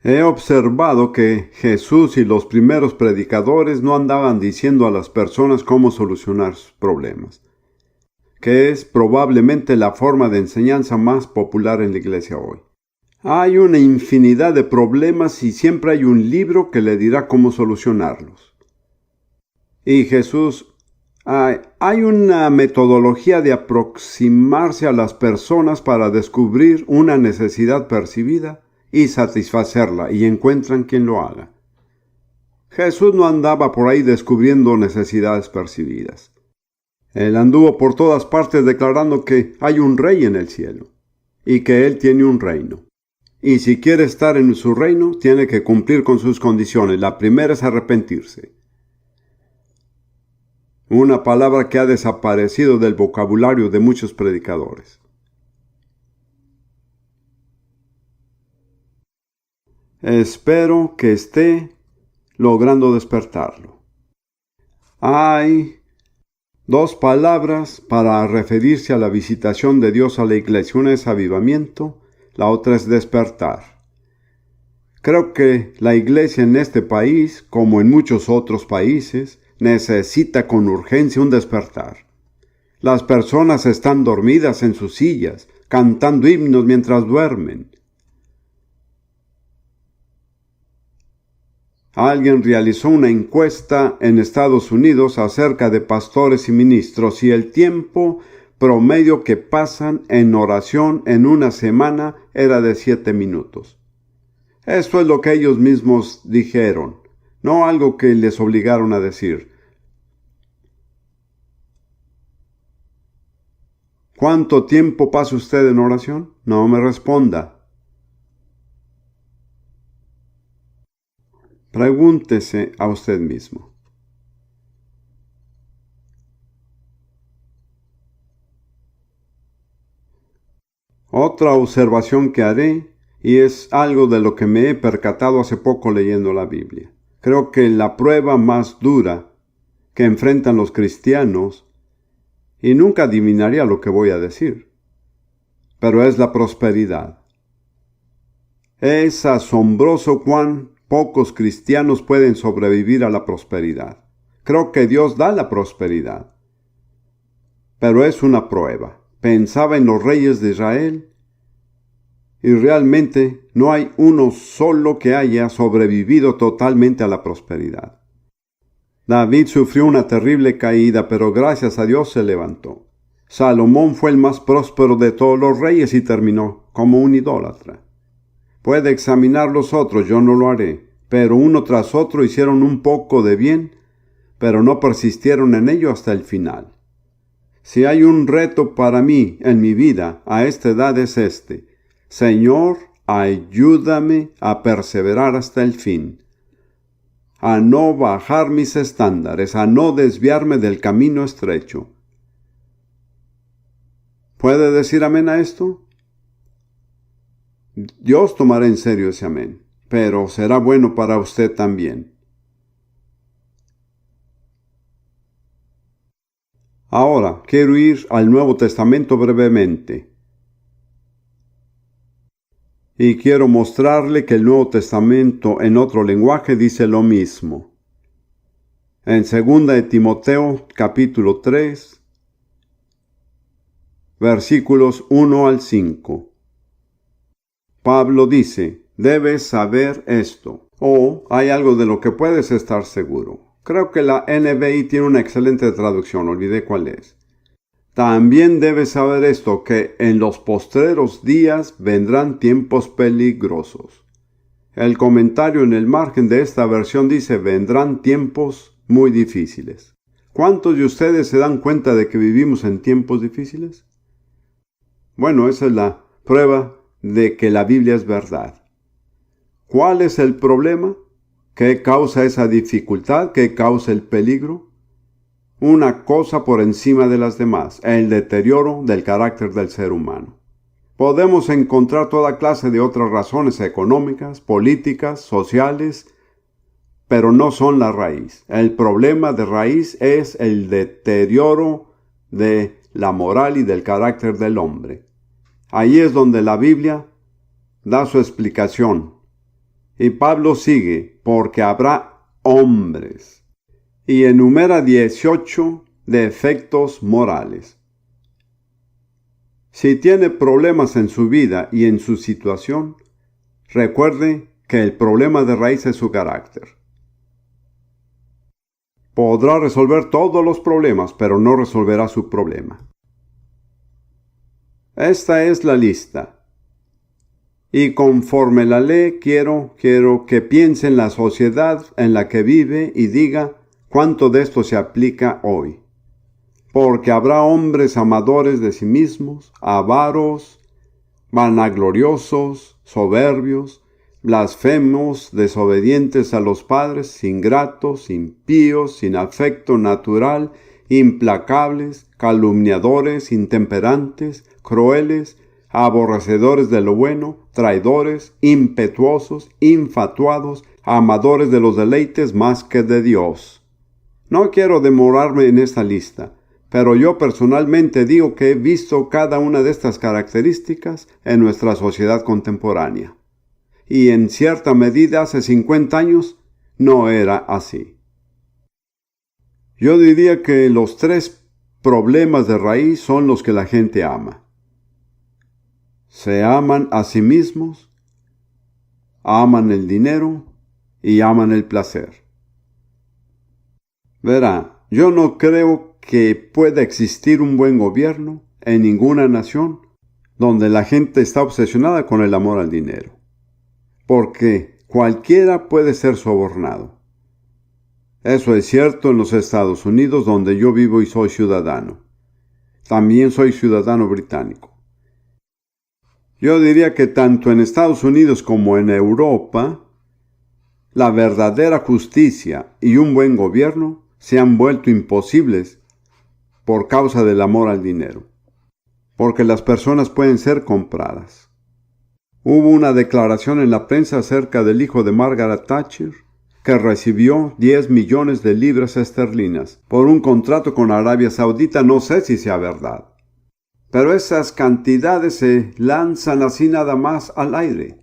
He observado que Jesús y los primeros predicadores no andaban diciendo a las personas cómo solucionar sus problemas, que es probablemente la forma de enseñanza más popular en la iglesia hoy. Hay una infinidad de problemas y siempre hay un libro que le dirá cómo solucionarlos. Y Jesús, hay una metodología de aproximarse a las personas para descubrir una necesidad percibida y satisfacerla, y encuentran quien lo haga. Jesús no andaba por ahí descubriendo necesidades percibidas. Él anduvo por todas partes declarando que hay un rey en el cielo y que él tiene un reino. Y si quiere estar en su reino, tiene que cumplir con sus condiciones. La primera es arrepentirse. Una palabra que ha desaparecido del vocabulario de muchos predicadores. Espero que esté logrando despertarlo. Hay dos palabras para referirse a la visitación de Dios a la iglesia. Una es avivamiento, la otra es despertar. Creo que la iglesia en este país, como en muchos otros países, necesita con urgencia un despertar. Las personas están dormidas en sus sillas, cantando himnos mientras duermen. Alguien realizó una encuesta en Estados Unidos acerca de pastores y ministros y el tiempo promedio que pasan en oración en una semana era de 7 minutos. Esto es lo que ellos mismos dijeron, no algo que les obligaron a decir. ¿Cuánto tiempo pasa usted en oración? No me responda. Pregúntese a usted mismo. Otra observación que haré, y es algo de lo que me he percatado hace poco leyendo la Biblia. Creo que la prueba más dura que enfrentan los cristianos, y nunca adivinaría lo que voy a decir, pero es la prosperidad. Es asombroso cuán pocos cristianos pueden sobrevivir a la prosperidad. Creo que Dios da la prosperidad, pero es una prueba. Pensaba en los reyes de Israel y realmente no hay uno solo que haya sobrevivido totalmente a la prosperidad. David sufrió una terrible caída, pero gracias a Dios se levantó. Salomón fue el más próspero de todos los reyes y terminó como un idólatra. Puede examinar los otros, yo no lo haré, pero uno tras otro hicieron un poco de bien, pero no persistieron en ello hasta el final. Si hay un reto para mí en mi vida a esta edad es este: Señor, ayúdame a perseverar hasta el fin, a no bajar mis estándares, a no desviarme del camino estrecho. ¿Puede decir amén a esto? Dios tomará en serio ese amén, pero será bueno para usted también. Ahora, quiero ir al Nuevo Testamento brevemente. Y quiero mostrarle que el Nuevo Testamento en otro lenguaje dice lo mismo. En 2 de Timoteo, capítulo 3, versículos 1 al 5. Pablo dice, debes saber esto, o hay algo de lo que puedes estar seguro. Creo que la NBI tiene una excelente traducción, olvidé cuál es. También debes saber esto, que en los postreros días vendrán tiempos peligrosos. El comentario en el margen de esta versión dice, vendrán tiempos muy difíciles. ¿Cuántos de ustedes se dan cuenta de que vivimos en tiempos difíciles? Bueno, esa es la prueba de que la Biblia es verdad. ¿Cuál es el problema? ¿Qué causa esa dificultad? ¿Qué causa el peligro? Una cosa por encima de las demás, el deterioro del carácter del ser humano. Podemos encontrar toda clase de otras razones económicas, políticas, sociales, pero no son la raíz. El problema de raíz es el deterioro de la moral y del carácter del hombre. Ahí es donde la Biblia da su explicación. Y Pablo sigue, porque habrá hombres. Y enumera 18 defectos morales. Si tiene problemas en su vida y en su situación, recuerde que el problema de raíz es su carácter. Podrá resolver todos los problemas, pero no resolverá su problema. Esta es la lista. Y conforme la lee, quiero que piense en la sociedad en la que vive y diga cuánto de esto se aplica hoy. Porque habrá hombres amadores de sí mismos, avaros, vanagloriosos, soberbios, blasfemos, desobedientes a los padres, ingratos, impíos, sin afecto natural, implacables, calumniadores, intemperantes, crueles, aborrecedores de lo bueno, traidores, impetuosos, infatuados, amadores de los deleites más que de Dios. No quiero demorarme en esta lista, pero yo personalmente digo que he visto cada una de estas características en nuestra sociedad contemporánea. Y en cierta medida hace 50 años no era así. Yo diría que los 3 problemas de raíz son los que la gente ama. Se aman a sí mismos, aman el dinero y aman el placer. Verá, yo no creo que pueda existir un buen gobierno en ninguna nación donde la gente está obsesionada con el amor al dinero, porque cualquiera puede ser sobornado. Eso es cierto en los Estados Unidos, donde yo vivo y soy ciudadano. También soy ciudadano británico. Yo diría que tanto en Estados Unidos como en Europa, la verdadera justicia y un buen gobierno se han vuelto imposibles por causa del amor al dinero, porque las personas pueden ser compradas. Hubo una declaración en la prensa acerca del hijo de Margaret Thatcher, que recibió 10 millones de libras esterlinas por un contrato con Arabia Saudita. No sé si sea verdad, pero esas cantidades se lanzan así nada más al aire.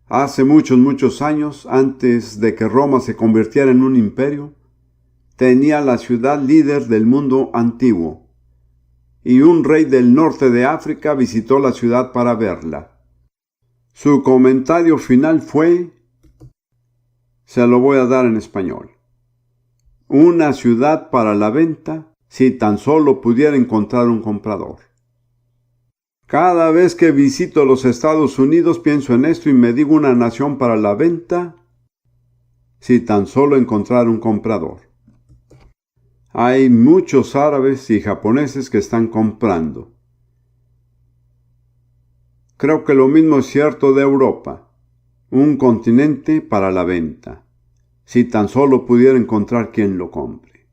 Hace muchos años, antes de que Roma se convirtiera en un imperio, tenía la ciudad líder del mundo antiguo, y un rey del norte de África visitó la ciudad para verla. Su comentario final fue, se lo voy a dar en español: una ciudad para la venta si tan solo pudiera encontrar un comprador. Cada vez que visito los Estados Unidos pienso en esto y me digo, una nación para la venta si tan solo encontrar un comprador. Hay muchos árabes y japoneses que están comprando. Creo que lo mismo es cierto de Europa, un continente para la venta, si tan solo pudiera encontrar quien lo compre.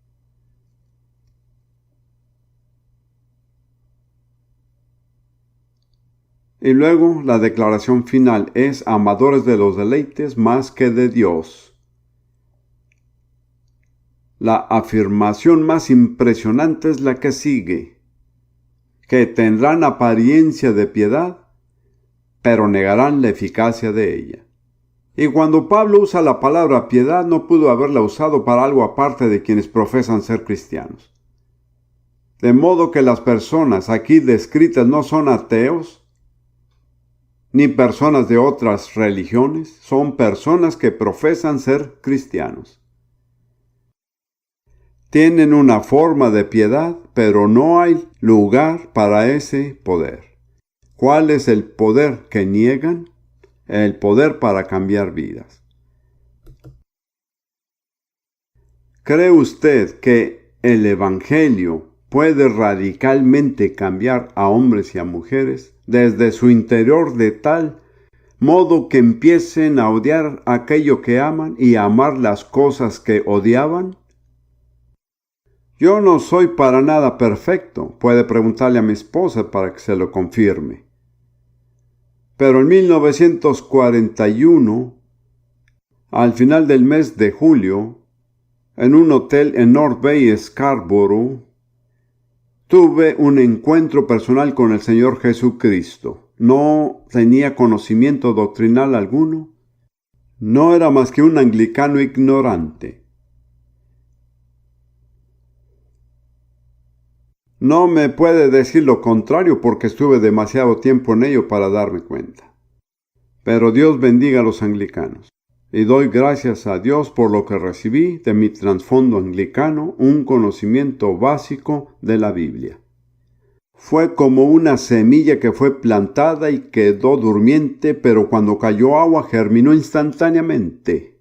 Y luego la declaración final es: amadores de los deleites más que de Dios. La afirmación más impresionante es la que sigue: que tendrán apariencia de piedad, pero negarán la eficacia de ella. Y cuando Pablo usa la palabra piedad, no pudo haberla usado para algo aparte de quienes profesan ser cristianos. De modo que las personas aquí descritas no son ateos, ni personas de otras religiones, son personas que profesan ser cristianos. Tienen una forma de piedad, pero no hay lugar para ese poder. ¿Cuál es el poder que niegan? El poder para cambiar vidas. ¿Cree usted que el Evangelio puede radicalmente cambiar a hombres y a mujeres desde su interior de tal modo que empiecen a odiar aquello que aman y a amar las cosas que odiaban? Yo no soy para nada perfecto. Puede preguntarle a mi esposa para que se lo confirme. Pero en 1941, al final del mes de julio, en un hotel en North Bay, Scarborough, tuve un encuentro personal con el Señor Jesucristo. No tenía conocimiento doctrinal alguno. No era más que un anglicano ignorante. No me puede decir lo contrario porque estuve demasiado tiempo en ello para darme cuenta. Pero Dios bendiga a los anglicanos. Y doy gracias a Dios por lo que recibí de mi trasfondo anglicano, un conocimiento básico de la Biblia. Fue como una semilla que fue plantada y quedó durmiente, pero cuando cayó agua germinó instantáneamente.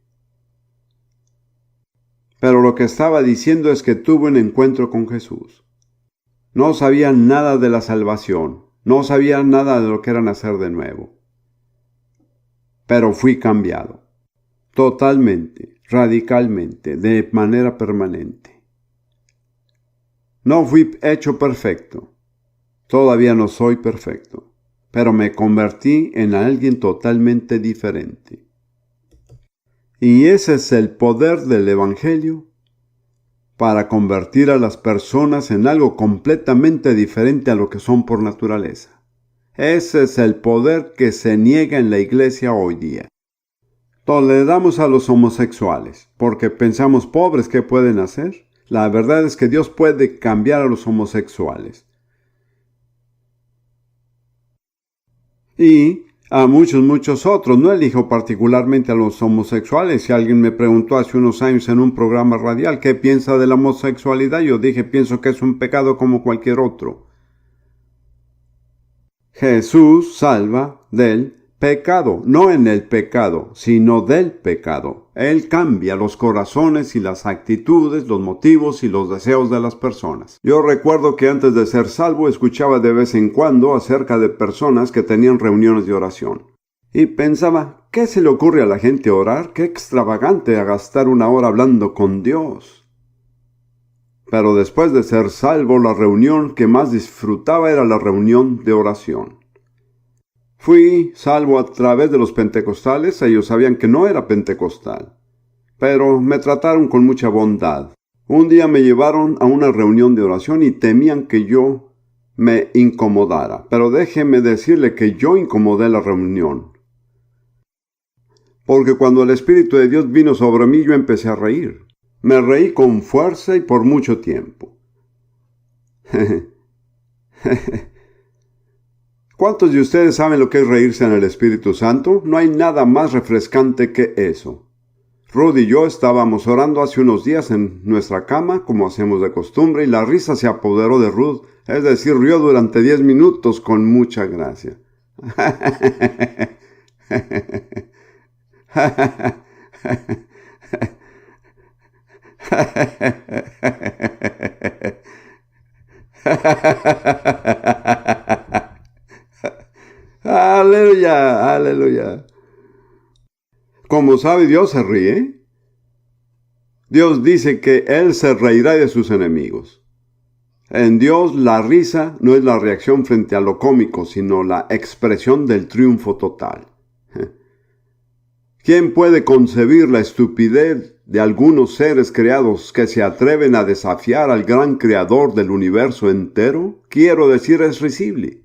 Pero lo que estaba diciendo es que tuve un encuentro con Jesús. No sabía nada de la salvación, no sabía nada de lo que era nacer de nuevo. Pero fui cambiado, totalmente, radicalmente, de manera permanente. No fui hecho perfecto. Todavía no soy perfecto. Pero me convertí en alguien totalmente diferente. Y ese es el poder del Evangelio para convertir a las personas en algo completamente diferente a lo que son por naturaleza. Ese es el poder que se niega en la iglesia hoy día. Toleramos a los homosexuales porque pensamos, pobres, ¿qué pueden hacer? La verdad es que Dios puede cambiar a los homosexuales. Y a muchos otros. No elijo particularmente a los homosexuales. Si alguien me preguntó hace unos años en un programa radial qué piensa de la homosexualidad, yo dije, pienso que es un pecado como cualquier otro. Jesús salva del pecado, no en el pecado, sino del pecado. Él cambia los corazones y las actitudes, los motivos y los deseos de las personas. Yo recuerdo que antes de ser salvo escuchaba de vez en cuando acerca de personas que tenían reuniones de oración. Y pensaba, ¿qué se le ocurre a la gente orar? ¡Qué extravagante a gastar una hora hablando con Dios! Pero después de ser salvo, la reunión que más disfrutaba era la reunión de oración. Fui salvo a través de los pentecostales. Ellos sabían que no era pentecostal, pero me trataron con mucha bondad. Un día me llevaron a una reunión de oración y temían que yo me incomodara. Pero déjeme decirle que yo incomodé la reunión. Porque cuando el Espíritu de Dios vino sobre mí, yo empecé a reír. Me reí con fuerza y por mucho tiempo. ¿Cuántos de ustedes saben lo que es reírse en el Espíritu Santo? No hay nada más refrescante que eso. Ruth y yo estábamos orando hace unos días en nuestra cama, como hacemos de costumbre, y la risa se apoderó de Ruth, es decir, rió durante 10 minutos con mucha gracia. Aleluya, aleluya. Como sabe, Dios se ríe. Dios dice que Él se reirá de sus enemigos. En Dios la risa no es la reacción frente a lo cómico, sino la expresión del triunfo total. ¿Quién puede concebir la estupidez de algunos seres creados que se atreven a desafiar al gran creador del universo entero? Quiero decir, es risible.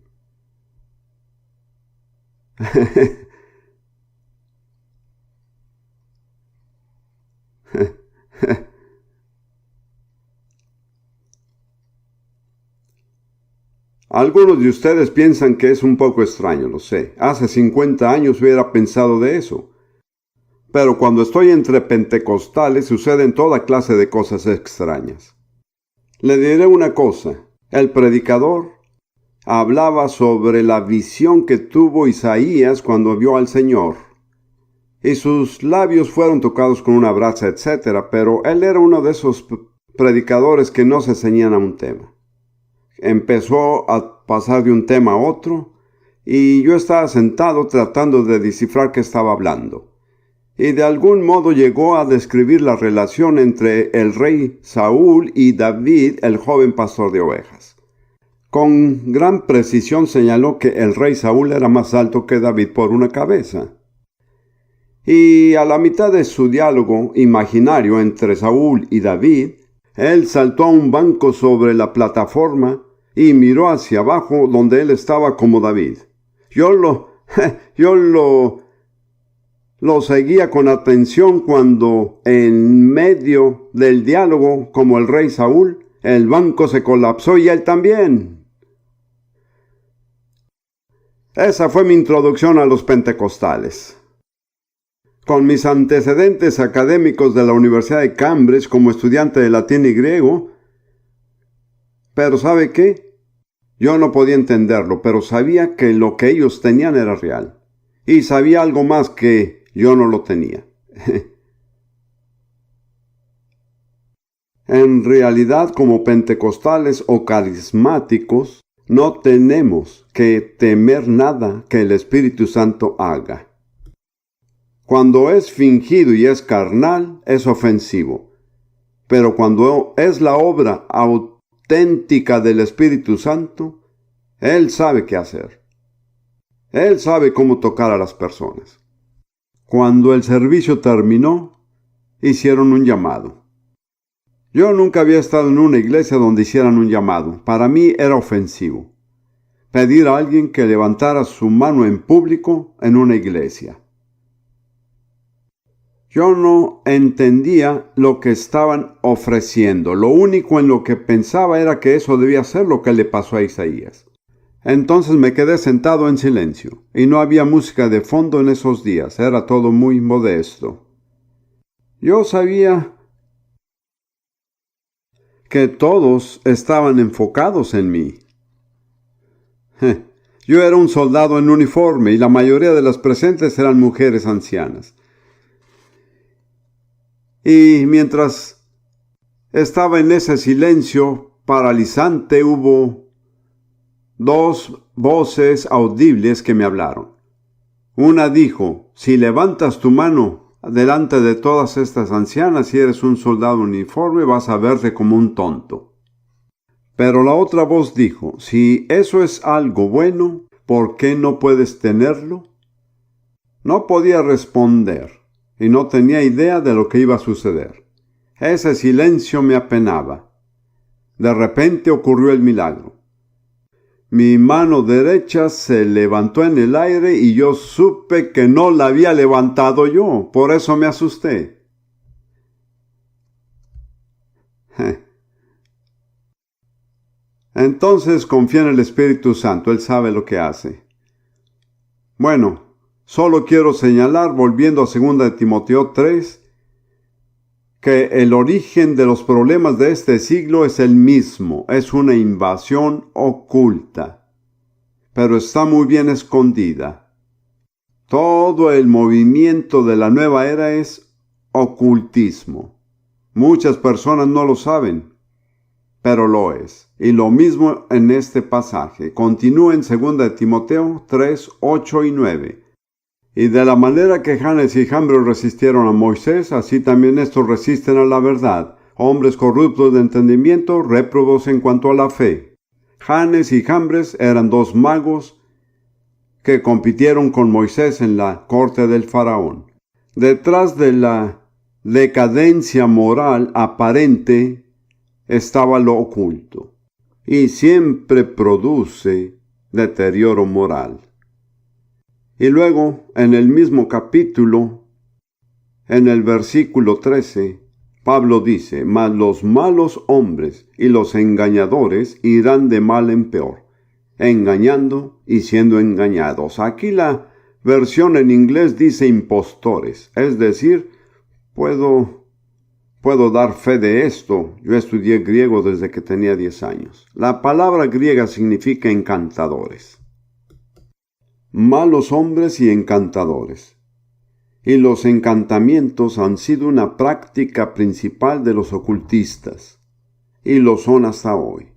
Algunos de ustedes piensan que es un poco extraño, lo sé. Hace 50 años hubiera pensado de eso. Pero cuando estoy entre pentecostales suceden toda clase de cosas extrañas. Le diré una cosa. El predicador hablaba sobre la visión que tuvo Isaías cuando vio al Señor. Y sus labios fueron tocados con una brasa, etc. Pero él era uno de esos predicadores que no se ceñían a un tema. Empezó a pasar de un tema a otro, y yo estaba sentado tratando de descifrar qué estaba hablando. Y de algún modo llegó a describir la relación entre el rey Saúl y David, el joven pastor de ovejas. Con gran precisión señaló que el rey Saúl era más alto que David por una cabeza. Y a la mitad de su diálogo imaginario entre Saúl y David, él saltó a un banco sobre la plataforma y miró hacia abajo donde él estaba como David. Yo lo seguía con atención cuando, en medio del diálogo, como el rey Saúl, el banco se colapsó y él también. Esa fue mi introducción a los pentecostales. Con mis antecedentes académicos de la Universidad de Cambridge como estudiante de latín y griego, pero ¿sabe qué? Yo no podía entenderlo, pero sabía que lo que ellos tenían era real. Y sabía algo más que yo no lo tenía. En realidad, como pentecostales o carismáticos, no tenemos que temer nada que el Espíritu Santo haga. Cuando es fingido y es carnal, es ofensivo. Pero cuando es la obra auténtica del Espíritu Santo, Él sabe qué hacer. Él sabe cómo tocar a las personas. Cuando el servicio terminó, hicieron un llamado. Yo nunca había estado en una iglesia donde hicieran un llamado. Para mí era ofensivo pedir a alguien que levantara su mano en público en una iglesia. Yo no entendía lo que estaban ofreciendo. Lo único en lo que pensaba era que eso debía ser lo que le pasó a Isaías. Entonces me quedé sentado en silencio, y no había música de fondo en esos días. Era todo muy modesto. Yo sabía que todos estaban enfocados en mí. Yo era un soldado en uniforme, y la mayoría de las presentes eran mujeres ancianas. Y mientras estaba en ese silencio paralizante, hubo dos voces audibles que me hablaron. Una dijo: si levantas tu mano delante de todas estas ancianas y eres un soldado uniforme, vas a verte como un tonto. Pero la otra voz dijo: si eso es algo bueno, ¿por qué no puedes tenerlo? No podía responder, y no tenía idea de lo que iba a suceder. Ese silencio me apenaba. De repente ocurrió el milagro. Mi mano derecha se levantó en el aire y yo supe que no la había levantado yo. Por eso me asusté. Entonces confía en el Espíritu Santo. Él sabe lo que hace. Bueno, solo quiero señalar, volviendo a 2 de Timoteo 3, que el origen de los problemas de este siglo es el mismo. Es una invasión oculta, pero está muy bien escondida. Todo el movimiento de la nueva era es ocultismo. Muchas personas no lo saben, pero lo es. Y lo mismo en este pasaje. Continúa en 2 de Timoteo 3, 8 y 9. Y de la manera que Janes y Jambres resistieron a Moisés, así también estos resisten a la verdad, hombres corruptos de entendimiento, réprobos en cuanto a la fe. Janes y Jambres eran dos magos que compitieron con Moisés en la corte del faraón. Detrás de la decadencia moral aparente estaba lo oculto, y siempre produce deterioro moral. Y luego, en el mismo capítulo, en el versículo 13, Pablo dice: mas los malos hombres y los engañadores irán de mal en peor, engañando y siendo engañados. Aquí la versión en inglés dice impostores, es decir, puedo dar fe de esto. Yo estudié griego desde que tenía 10 años. La palabra griega significa encantadores. Malos hombres y encantadores. Y los encantamientos han sido una práctica principal de los ocultistas, y lo son hasta hoy.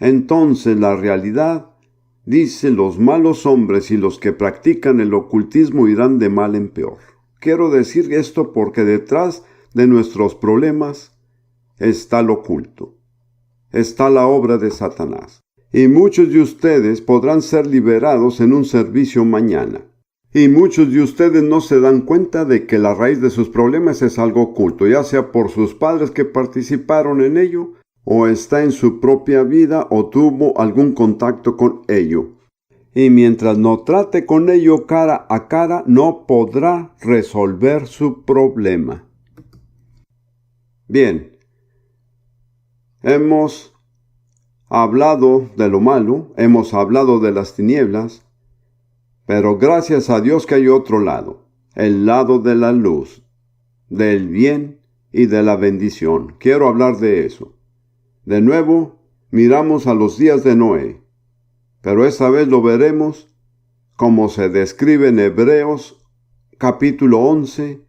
Entonces la realidad dice: los malos hombres y los que practican el ocultismo irán de mal en peor. Quiero decir esto porque detrás de nuestros problemas está lo oculto, está la obra de Satanás. Y muchos de ustedes podrán ser liberados en un servicio mañana. Y muchos de ustedes no se dan cuenta de que la raíz de sus problemas es algo oculto, ya sea por sus padres que participaron en ello, o está en su propia vida, o tuvo algún contacto con ello. Y mientras no trate con ello cara a cara, no podrá resolver su problema. Bien, hemos hablado de lo malo, hemos hablado de las tinieblas, pero gracias a Dios que hay otro lado, el lado de la luz, del bien y de la bendición. Quiero hablar de eso. De nuevo, miramos a los días de Noé, pero esta vez lo veremos como se describe en Hebreos capítulo 11,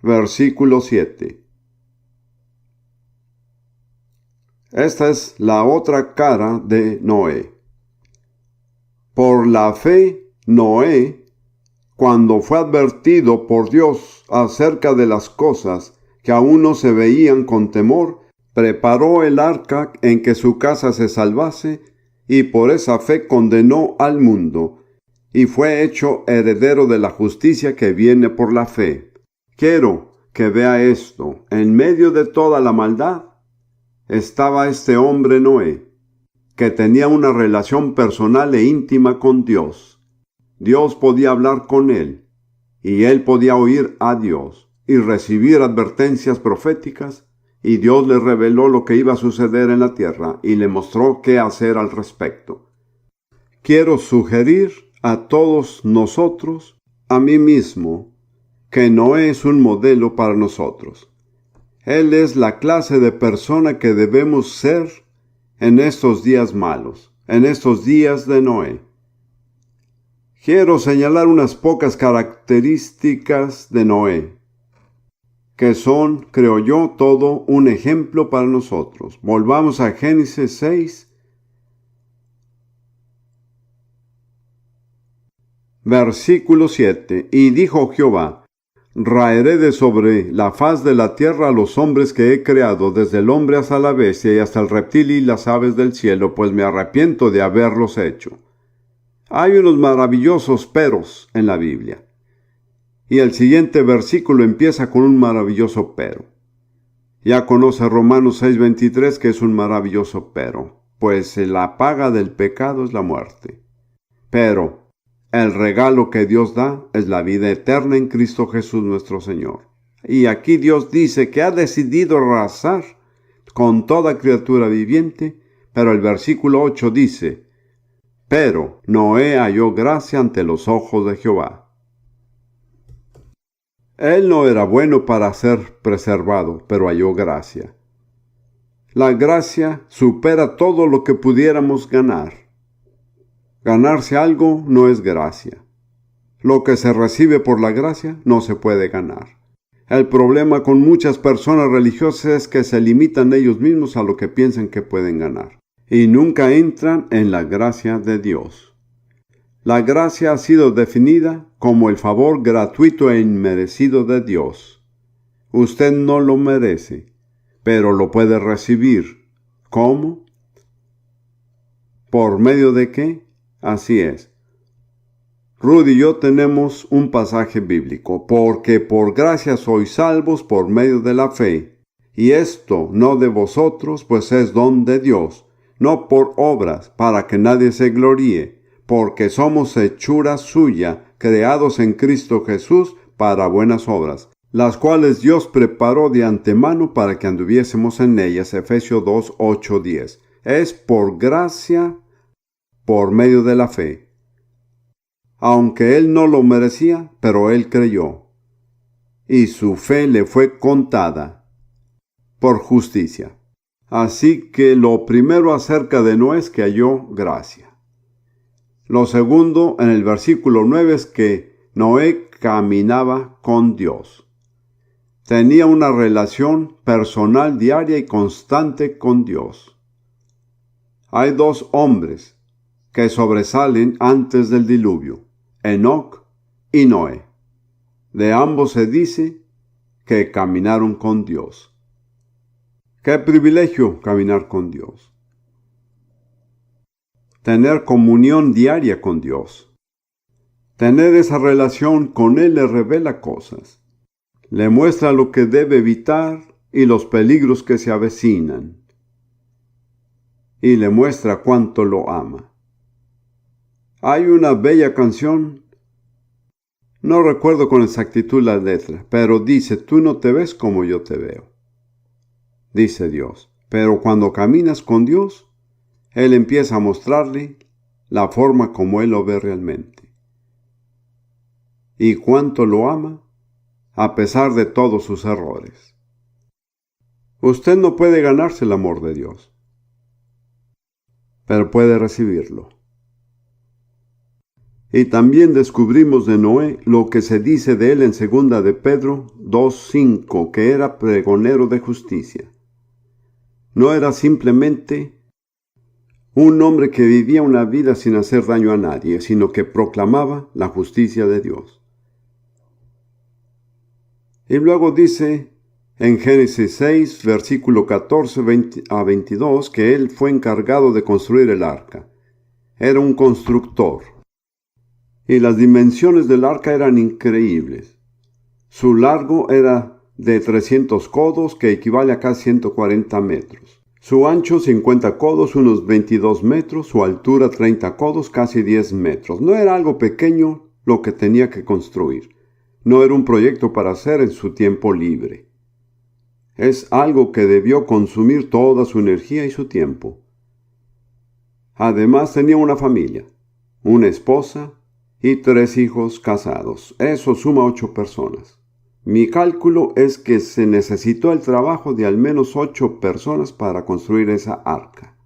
versículo 7. Esta es la otra cara de Noé. Por la fe, Noé, cuando fue advertido por Dios acerca de las cosas que aún no se veían con temor, preparó el arca en que su casa se salvase, y por esa fe condenó al mundo, y fue hecho heredero de la justicia que viene por la fe. Quiero que vea esto. En medio de toda la maldad estaba este hombre Noé, que tenía una relación personal e íntima con Dios. Dios podía hablar con él, y él podía oír a Dios y recibir advertencias proféticas, y Dios le reveló lo que iba a suceder en la tierra y le mostró qué hacer al respecto. Quiero sugerir a todos nosotros, a mí mismo, que Noé es un modelo para nosotros. Él es la clase de persona que debemos ser en estos días malos, en estos días de Noé. Quiero señalar unas pocas características de Noé, que son, creo yo, todo un ejemplo para nosotros. Volvamos a Génesis 6, versículo 7. Y dijo Jehová: raeré de sobre la faz de la tierra a los hombres que he creado, desde el hombre hasta la bestia y hasta el reptil y las aves del cielo, pues me arrepiento de haberlos hecho. Hay unos maravillosos peros en la Biblia. Y el siguiente versículo empieza con un maravilloso pero. Ya conoce Romanos 6:23, que es un maravilloso pero, pues la paga del pecado es la muerte. Pero el regalo que Dios da es la vida eterna en Cristo Jesús nuestro Señor. Y aquí Dios dice que ha decidido arrasar con toda criatura viviente, pero el versículo 8 dice: pero Noé halló gracia ante los ojos de Jehová. Él no era bueno para ser preservado, pero halló gracia. La gracia supera todo lo que pudiéramos ganar. Ganarse algo no es gracia. Lo que se recibe por la gracia no se puede ganar. El problema con muchas personas religiosas es que se limitan ellos mismos a lo que piensan que pueden ganar, y nunca entran en la gracia de Dios. La gracia ha sido definida como el favor gratuito e inmerecido de Dios. Usted no lo merece, pero lo puede recibir. ¿Cómo? ¿Por medio de qué? Así es. Rudy y yo tenemos un pasaje bíblico: porque por gracia sois salvos por medio de la fe, y esto no de vosotros, pues es don de Dios, no por obras, para que nadie se gloríe, porque somos hechura suya, creados en Cristo Jesús para buenas obras, las cuales Dios preparó de antemano para que anduviésemos en ellas. Efesios 2, 8, 10. Es por gracia, por medio de la fe. Aunque él no lo merecía, pero él creyó, y su fe le fue contada por justicia. Así que lo primero acerca de Noé es que halló gracia. Lo segundo, en el versículo 9, es que Noé caminaba con Dios. Tenía una relación personal diaria y constante con Dios. Hay dos hombres que sobresalen antes del diluvio: Enoc y Noé. De ambos se dice que caminaron con Dios. ¡Qué privilegio caminar con Dios! Tener comunión diaria con Dios. Tener esa relación con Él le revela cosas. Le muestra lo que debe evitar y los peligros que se avecinan. Y le muestra cuánto lo ama. Hay una bella canción, no recuerdo con exactitud la letra, pero dice: tú no te ves como yo te veo, dice Dios. Pero cuando caminas con Dios, Él empieza a mostrarle la forma como Él lo ve realmente. Y cuánto lo ama, a pesar de todos sus errores. Usted no puede ganarse el amor de Dios, pero puede recibirlo. Y también descubrimos de Noé lo que se dice de él en 2 de Pedro 2:5, que era pregonero de justicia. No era simplemente un hombre que vivía una vida sin hacer daño a nadie, sino que proclamaba la justicia de Dios. Y luego dice en Génesis 6, versículo 14 a 22, que él fue encargado de construir el arca. Era un constructor. Y las dimensiones del arca eran increíbles. Su largo era de 300 codos, que equivale a casi 140 metros. Su ancho 50 codos, unos 22 metros. Su altura 30 codos, casi 10 metros. No era algo pequeño lo que tenía que construir. No era un proyecto para hacer en su tiempo libre. Es algo que debió consumir toda su energía y su tiempo. Además tenía una familia, una esposa y 3 hijos casados. Eso suma 8 personas. Mi cálculo es que se necesitó el trabajo de al menos 8 personas para construir esa arca.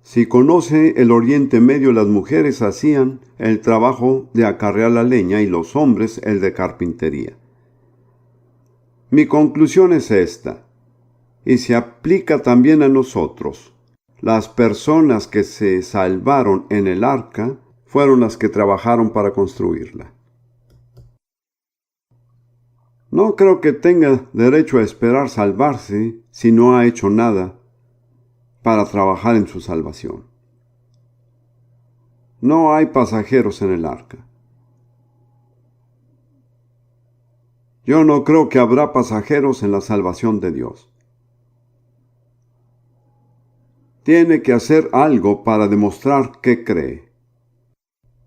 Si conoce el Oriente Medio, las mujeres hacían el trabajo de acarrear la leña y los hombres el de carpintería. Mi conclusión es esta, y se aplica también a nosotros. Las personas que se salvaron en el arca fueron las que trabajaron para construirla. No creo que tenga derecho a esperar salvarse si no ha hecho nada para trabajar en su salvación. No hay pasajeros en el arca. Yo no creo que habrá pasajeros en la salvación de Dios. Tiene que hacer algo para demostrar que cree.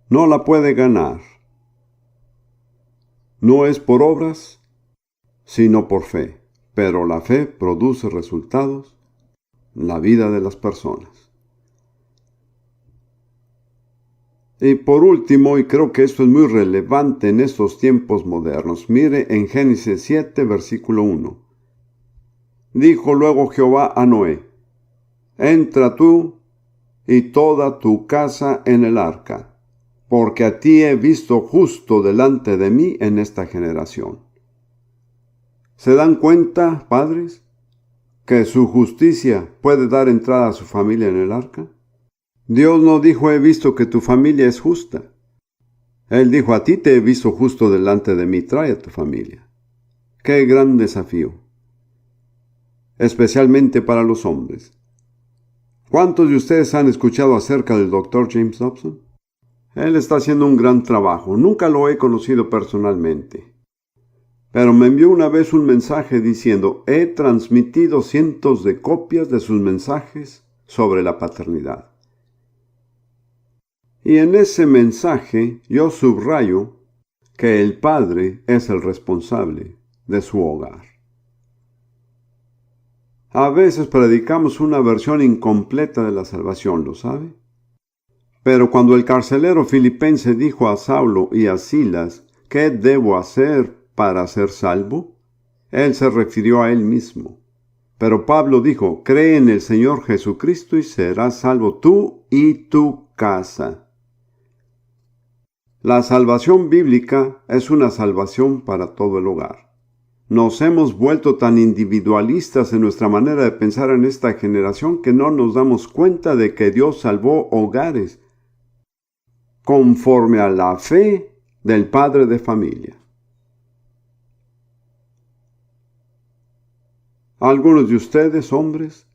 No la puede ganar. No es por obras, sino por fe. Pero la fe produce resultados en la vida de las personas. Y por último, y creo que esto es muy relevante en estos tiempos modernos, mire en Génesis 7, versículo 1. Dijo luego Jehová a Noé: entra tú y toda tu casa en el arca, porque a ti he visto justo delante de mí en esta generación. ¿Se dan cuenta, padres, que su justicia puede dar entrada a su familia en el arca? Dios no dijo: he visto que tu familia es justa. Él dijo: a ti te he visto justo delante de mí, trae a tu familia. ¡Qué gran desafío! Especialmente para los hombres. ¿Cuántos de ustedes han escuchado acerca del Dr. James Dobson? Él está haciendo un gran trabajo. Nunca lo he conocido personalmente. Pero me envió una vez un mensaje diciendo: he transmitido cientos de copias de sus mensajes sobre la paternidad. Y en ese mensaje yo subrayo que el padre es el responsable de su hogar. A veces predicamos una versión incompleta de la salvación, ¿lo sabe? Pero cuando el carcelero filipense dijo a Saulo y a Silas: ¿qué debo hacer para ser salvo?, él se refirió a él mismo. Pero Pablo dijo: cree en el Señor Jesucristo y serás salvo tú y tu casa. La salvación bíblica es una salvación para todo el hogar. Nos hemos vuelto tan individualistas en nuestra manera de pensar en esta generación que no nos damos cuenta de que Dios salvó hogares conforme a la fe del padre de familia. Algunos de ustedes, hombres,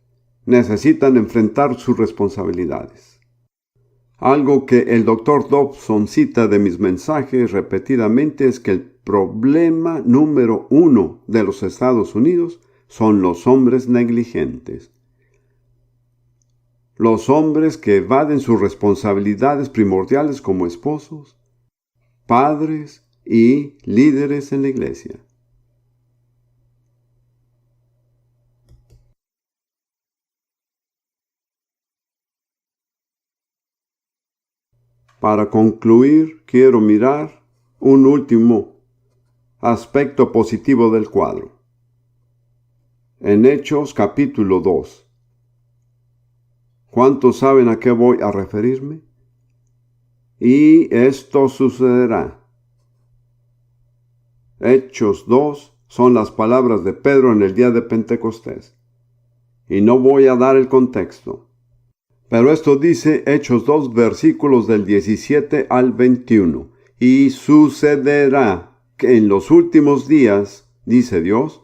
necesitan enfrentar sus responsabilidades. Algo que el Dr. Dobson cita de mis mensajes repetidamente es que el problema número 1 de los Estados Unidos son los hombres negligentes. Los hombres que evaden sus responsabilidades primordiales como esposos, padres y líderes en la iglesia. Para concluir, quiero mirar un último aspecto positivo del cuadro. En Hechos capítulo 2. ¿Cuántos saben a qué voy a referirme? Y esto sucederá. Hechos 2 son las palabras de Pedro en el día de Pentecostés. Y no voy a dar el contexto. Pero esto dice Hechos 2, versículos del 17 al 21. Y sucederá que en los últimos días, dice Dios,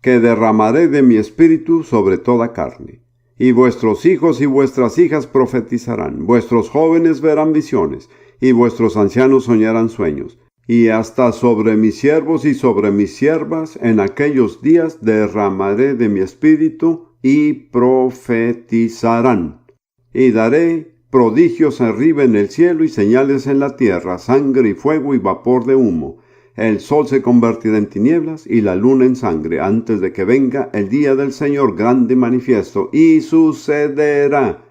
que derramaré de mi espíritu sobre toda carne. Y vuestros hijos y vuestras hijas profetizarán, vuestros jóvenes verán visiones, y vuestros ancianos soñarán sueños. Y hasta sobre mis siervos y sobre mis siervas en aquellos días derramaré de mi espíritu y profetizarán. Y daré prodigios arriba en el cielo y señales en la tierra, sangre y fuego y vapor de humo. El sol se convertirá en tinieblas y la luna en sangre antes de que venga el día del Señor grande y manifiesto. Y sucederá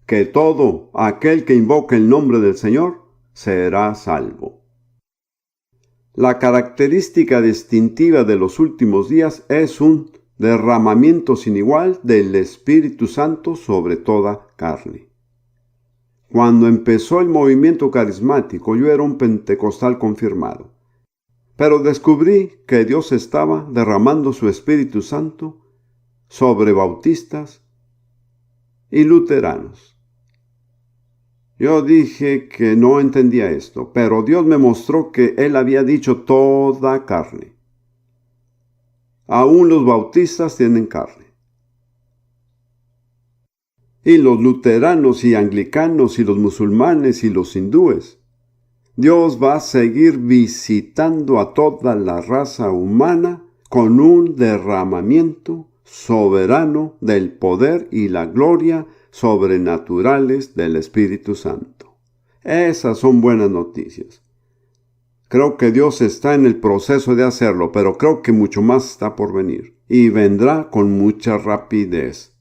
que todo aquel que invoque el nombre del Señor será salvo. La característica distintiva de los últimos días es un derramamiento sin igual del Espíritu Santo sobre toda carne. Cuando empezó el movimiento carismático, yo era un pentecostal confirmado. Pero descubrí que Dios estaba derramando su Espíritu Santo sobre bautistas y luteranos. Yo dije que no entendía esto, pero Dios me mostró que Él había dicho toda carne. Aún los bautistas tienen carne. Y los luteranos y anglicanos y los musulmanes y los hindúes. Dios va a seguir visitando a toda la raza humana con un derramamiento soberano del poder y la gloria sobrenaturales del Espíritu Santo. Esas son buenas noticias. Creo que Dios está en el proceso de hacerlo, pero creo que mucho más está por venir, y vendrá con mucha rapidez.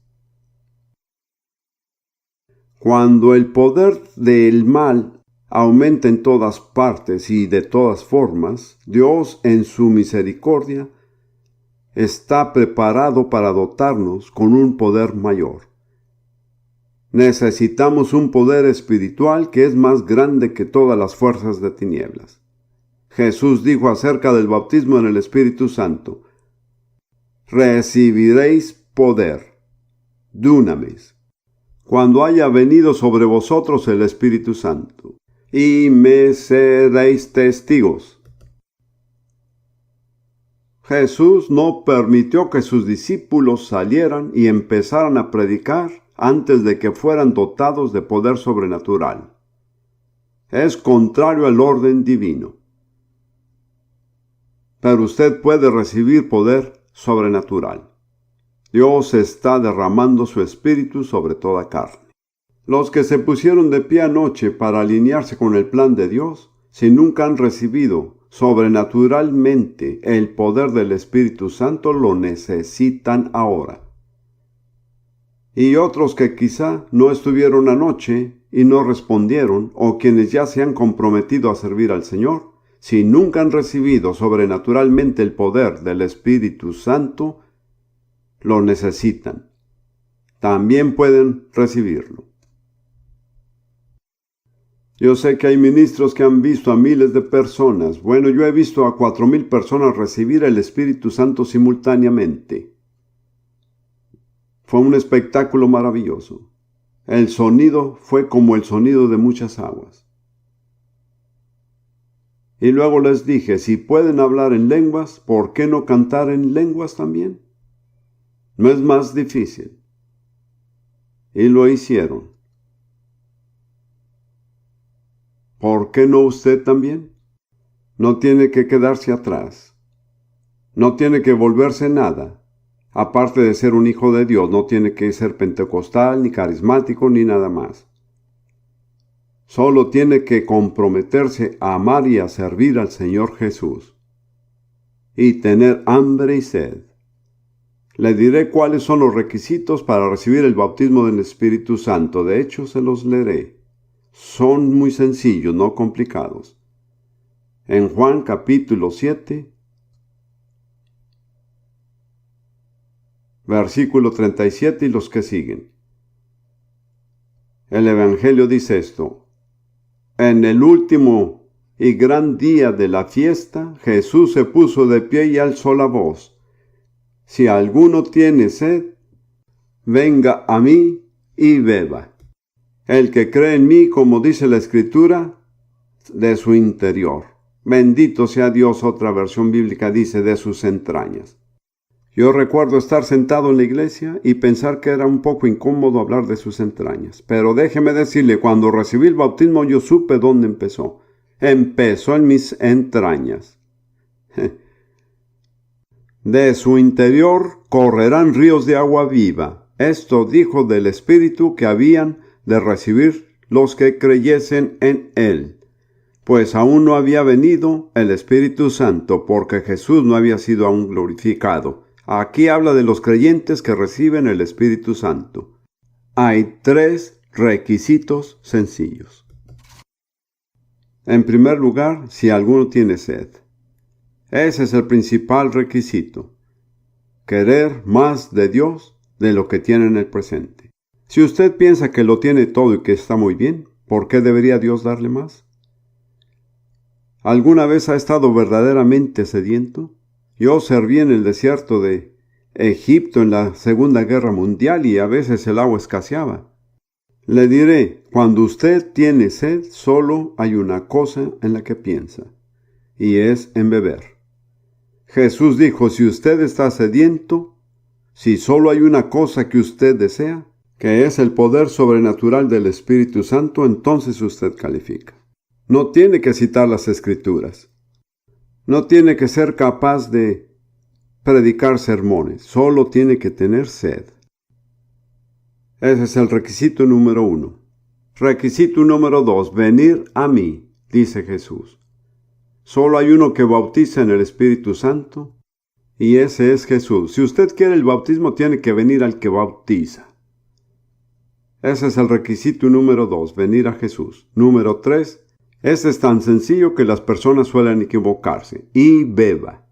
Cuando el poder del mal aumenta en todas partes y de todas formas, Dios en su misericordia está preparado para dotarnos con un poder mayor. Necesitamos un poder espiritual que es más grande que todas las fuerzas de tinieblas. Jesús dijo acerca del bautismo en el Espíritu Santo: recibiréis poder, dunamis, cuando haya venido sobre vosotros el Espíritu Santo, y me seréis testigos. Jesús no permitió que sus discípulos salieran y empezaran a predicar antes de que fueran dotados de poder sobrenatural. Es contrario al orden divino. Pero usted puede recibir poder sobrenatural. Dios está derramando su espíritu sobre toda carne. Los que se pusieron de pie anoche para alinearse con el plan de Dios, si nunca han recibido sobrenaturalmente el poder del Espíritu Santo, lo necesitan ahora. Y otros que quizá no estuvieron anoche y no respondieron, o quienes ya se han comprometido a servir al Señor, si nunca han recibido sobrenaturalmente el poder del Espíritu Santo, lo necesitan. También pueden recibirlo. Yo sé que hay ministros que han visto a miles de personas. Bueno, yo he visto a 4,000 personas recibir el Espíritu Santo simultáneamente. Fue un espectáculo maravilloso. El sonido fue como el sonido de muchas aguas. Y luego les dije, si pueden hablar en lenguas, ¿por qué no cantar en lenguas también? No es más difícil. Y lo hicieron. ¿Por qué no usted también? No tiene que quedarse atrás. No tiene que volverse nada. Aparte de ser un hijo de Dios, no tiene que ser pentecostal, ni carismático, ni nada más. Solo tiene que comprometerse a amar y a servir al Señor Jesús. Y tener hambre y sed. Le diré cuáles son los requisitos para recibir el bautismo del Espíritu Santo. De hecho, se los leeré. Son muy sencillos, no complicados. En Juan capítulo 7, versículo 37 y los que siguen. El Evangelio dice esto: en el último y gran día de la fiesta, Jesús se puso de pie y alzó la voz: si alguno tiene sed, venga a mí y beba. El que cree en mí, como dice la Escritura, de su interior. Bendito sea Dios, otra versión bíblica dice, de sus entrañas. Yo recuerdo estar sentado en la iglesia y pensar que era un poco incómodo hablar de sus entrañas. Pero déjeme decirle, cuando recibí el bautismo yo supe dónde empezó. Empezó en mis entrañas. De su interior correrán ríos de agua viva. Esto dijo del Espíritu que habían de recibir los que creyesen en él. Pues aún no había venido el Espíritu Santo, porque Jesús no había sido aún glorificado. Aquí habla de los creyentes que reciben el Espíritu Santo. Hay 3 requisitos sencillos. En primer lugar, si alguno tiene sed. Ese es el principal requisito. Querer más de Dios de lo que tiene en el presente. Si usted piensa que lo tiene todo y que está muy bien, ¿por qué debería Dios darle más? ¿Alguna vez ha estado verdaderamente sediento? Yo serví en el desierto de Egipto en la Segunda Guerra Mundial y a veces el agua escaseaba. Le diré, cuando usted tiene sed, solo hay una cosa en la que piensa, y es en beber. Jesús dijo, si usted está sediento, si solo hay una cosa que usted desea, que es el poder sobrenatural del Espíritu Santo, entonces usted califica. No tiene que citar las Escrituras. No tiene que ser capaz de predicar sermones. Solo tiene que tener sed. Ese es el requisito número 1. Requisito número 2. Venir a mí, dice Jesús. Solo hay uno que bautiza en el Espíritu Santo, y ese es Jesús. Si usted quiere el bautismo, tiene que venir al que bautiza. Ese es el requisito número 2, venir a Jesús. Número 3. Este es tan sencillo que las personas suelen equivocarse. Y beba.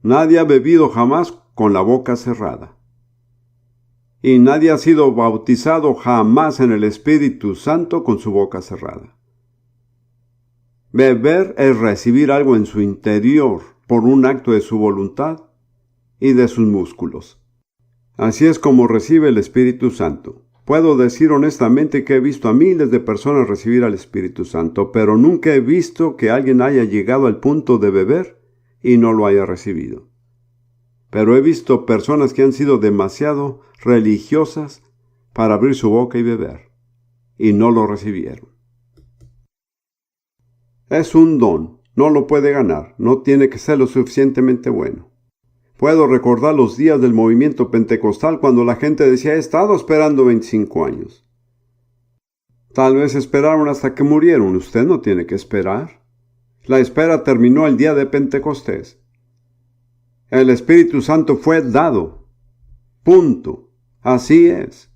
Nadie ha bebido jamás con la boca cerrada. Y nadie ha sido bautizado jamás en el Espíritu Santo con su boca cerrada. Beber es recibir algo en su interior por un acto de su voluntad y de sus músculos. Así es como recibe el Espíritu Santo. Puedo decir honestamente que he visto a miles de personas recibir al Espíritu Santo, pero nunca he visto que alguien haya llegado al punto de beber y no lo haya recibido. Pero he visto personas que han sido demasiado religiosas para abrir su boca y beber, y no lo recibieron. Es un don, no lo puede ganar, no tiene que ser lo suficientemente bueno. Puedo recordar los días del movimiento pentecostal cuando la gente decía, he estado esperando 25 años. Tal vez esperaron hasta que murieron. Usted no tiene que esperar. La espera terminó el día de Pentecostés. El Espíritu Santo fue dado. Punto. Así es.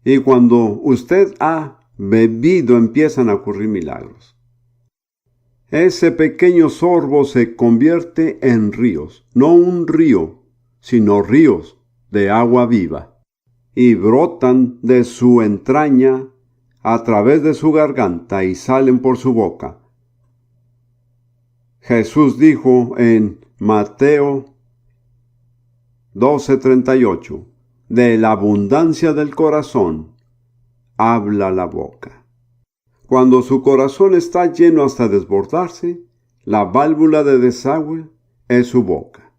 Y cuando usted ha bebido, empiezan a ocurrir milagros. Ese pequeño sorbo se convierte en ríos, no un río, sino ríos de agua viva, y brotan de su entraña a través de su garganta y salen por su boca. Jesús dijo en Mateo 12:38, de la abundancia del corazón habla la boca. Cuando su corazón está lleno hasta desbordarse, la válvula de desagüe es su boca.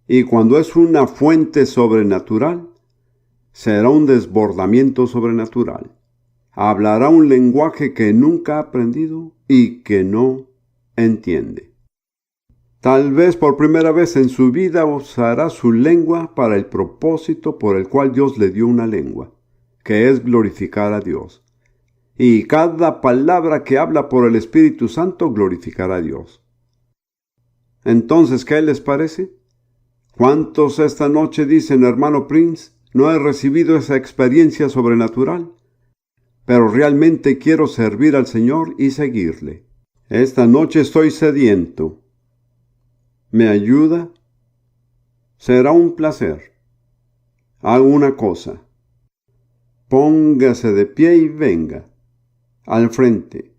Y cuando es una fuente sobrenatural, será un desbordamiento sobrenatural. Hablará un lenguaje que nunca ha aprendido y que no entiende. Tal vez por primera vez en su vida usará su lengua para el propósito por el cual Dios le dio una lengua, que es glorificar a Dios. Y cada palabra que habla por el Espíritu Santo glorificará a Dios. Entonces, ¿qué les parece? ¿Cuántos esta noche dicen, hermano Prince, no he recibido esa experiencia sobrenatural? Pero realmente quiero servir al Señor y seguirle. Esta noche estoy sediento. ¿Me ayuda? Será un placer. Haga una cosa. Póngase de pie y venga. Al frente.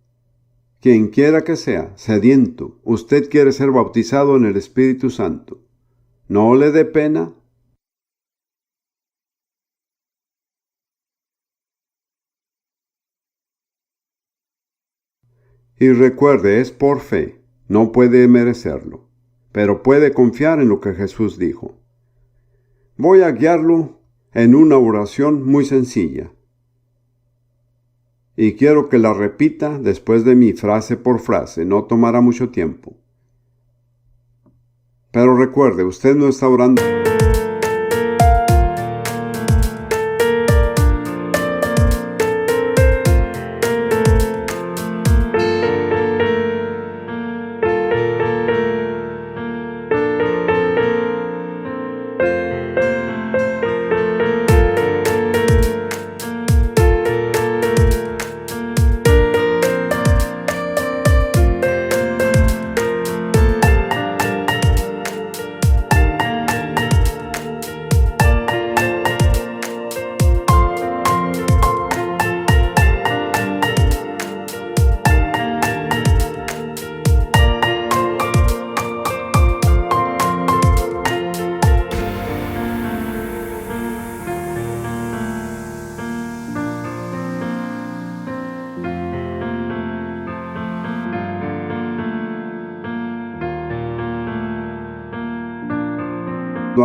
Quien quiera que sea, sediento, usted quiere ser bautizado en el Espíritu Santo. No le dé pena. Y recuerde, es por fe, no puede merecerlo. pero puede confiar en lo que Jesús dijo. Voy a guiarlo en una oración muy sencilla. Y quiero que la repita después de mí, frase por frase. No tomará mucho tiempo. Pero recuerde, usted no está orando.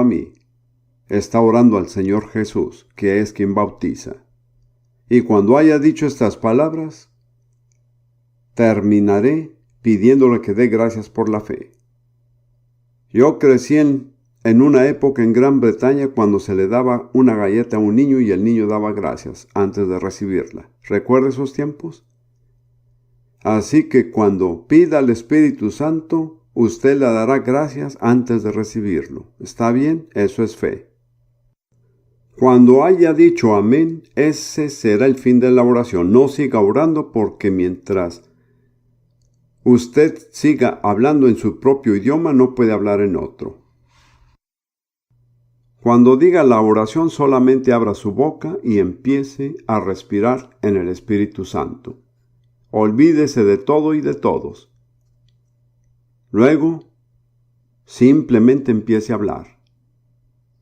A mí, está orando al Señor Jesús, que es quien bautiza. Y cuando haya dicho estas palabras, terminaré pidiéndole que dé gracias por la fe. Yo crecí en una época en Gran Bretaña cuando se le daba una galleta a un niño y el niño daba gracias antes de recibirla. ¿Recuerda esos tiempos? Así que cuando pida al Espíritu Santo, usted le dará gracias antes de recibirlo. ¿Está bien? Eso es fe. Cuando haya dicho amén, ese será el fin de la oración. No siga orando porque mientras usted siga hablando en su propio idioma, no puede hablar en otro. Cuando diga la oración, solamente abra su boca y empiece a respirar en el Espíritu Santo. Olvídese de todo y de todos. Luego, simplemente empiece a hablar.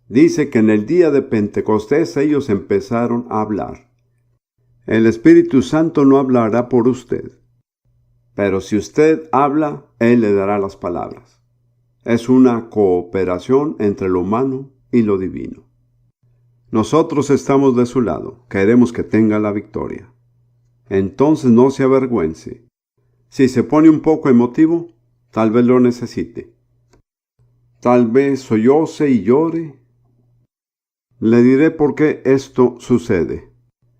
Dice que en el día de Pentecostés ellos empezaron a hablar. El Espíritu Santo no hablará por usted, pero si usted habla, Él le dará las palabras. Es una cooperación entre lo humano y lo divino. Nosotros estamos de su lado, queremos que tenga la victoria. Entonces no se avergüence. Si se pone un poco emotivo, tal vez lo necesite. Tal vez solloce y llore. Le diré por qué esto sucede.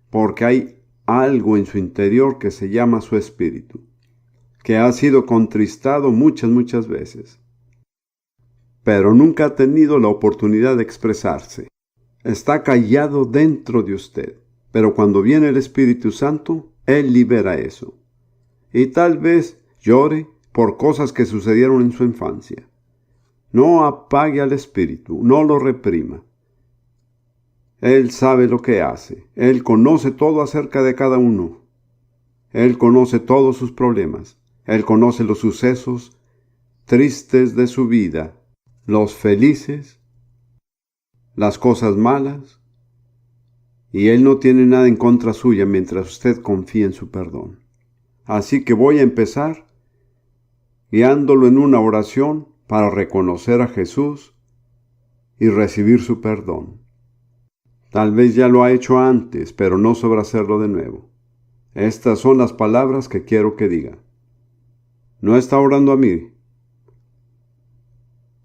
Porque hay algo en su interior que se llama su espíritu, que ha sido contristado muchas veces, pero nunca ha tenido la oportunidad de expresarse. Está callado dentro de usted, pero cuando viene el Espíritu Santo, Él libera eso. Y tal vez llore por cosas que sucedieron en su infancia. No apague al Espíritu, no lo reprima. Él sabe lo que hace. Él conoce todo acerca de cada uno. Él conoce todos sus problemas. Él conoce los sucesos tristes de su vida, los felices, las cosas malas. Y Él no tiene nada en contra suya mientras usted confía en su perdón. Así que voy a empezar guiándolo en una oración para reconocer a Jesús y recibir su perdón. Tal vez ya lo ha hecho antes, pero no sobra hacerlo de nuevo. Estas son las palabras que quiero que diga. No está orando a mí.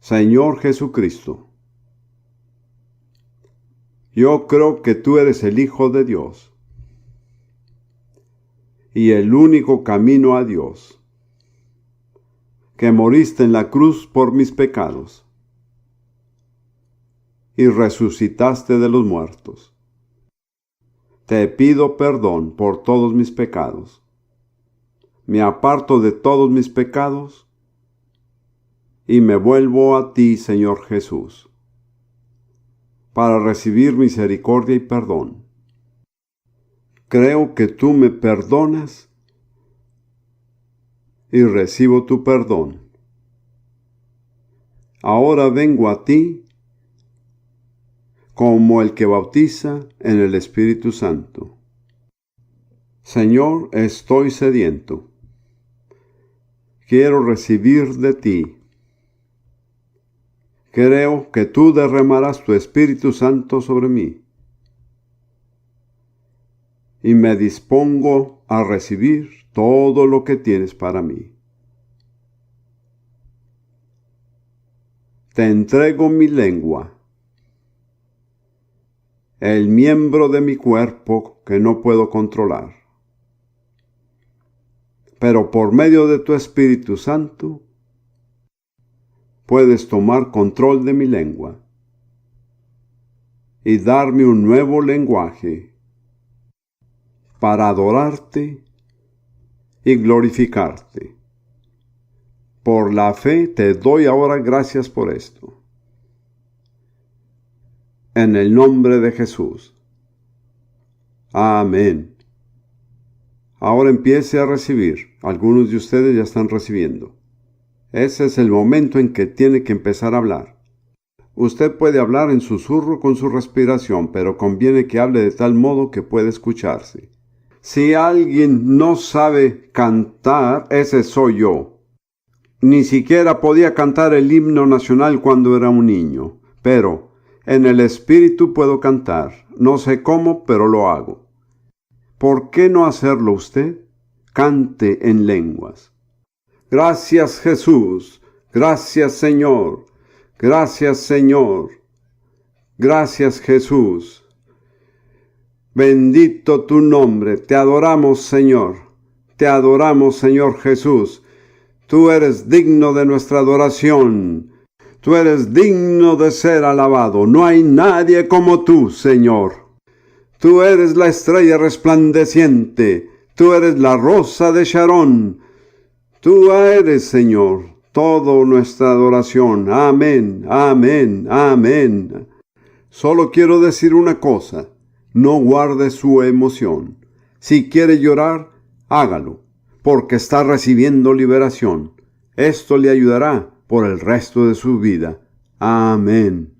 Señor Jesucristo, yo creo que tú eres el Hijo de Dios y el único camino a Dios, que moriste en la cruz por mis pecados y resucitaste de los muertos. Te pido perdón por todos mis pecados. Me aparto de todos mis pecados y me vuelvo a ti, Señor Jesús, para recibir misericordia y perdón. Creo que tú me perdonas y recibo tu perdón. Ahora vengo a ti como el que bautiza en el Espíritu Santo. Señor, estoy sediento. Quiero recibir de ti. Creo que tú derramarás tu Espíritu Santo sobre mí. Y me dispongo a recibir todo lo que tienes para mí. Te entrego mi lengua, el miembro de mi cuerpo que no puedo controlar. Pero por medio de tu Espíritu Santo, puedes tomar control de mi lengua y darme un nuevo lenguaje para adorarte y glorificarte. Por la fe te doy ahora gracias por esto. En el nombre de Jesús. Amén. Ahora empiece a recibir. Algunos de ustedes ya están recibiendo. Ese es el momento en que tiene que empezar a hablar. Usted puede hablar en susurro con su respiración, pero conviene que hable de tal modo que pueda escucharse. Si alguien no sabe cantar, ese soy yo. Ni siquiera podía cantar el himno nacional cuando era un niño, pero en el espíritu puedo cantar. No sé cómo, pero lo hago. ¿Por qué no hacerlo usted? Cante en lenguas. Gracias Jesús, gracias Señor, gracias Señor, gracias Jesús. Bendito tu nombre, te adoramos Señor, te adoramos Señor Jesús. Tú eres digno de nuestra adoración. Tú eres digno de ser alabado. No hay nadie como tú, Señor. Tú eres la estrella resplandeciente. Tú eres la rosa de Sharon. Tú eres, Señor, toda nuestra adoración. Amén, amén, amén. Solo quiero decir una cosa. No guarde su emoción. Si quiere llorar, hágalo, porque está recibiendo liberación. Esto le ayudará por el resto de su vida. Amén.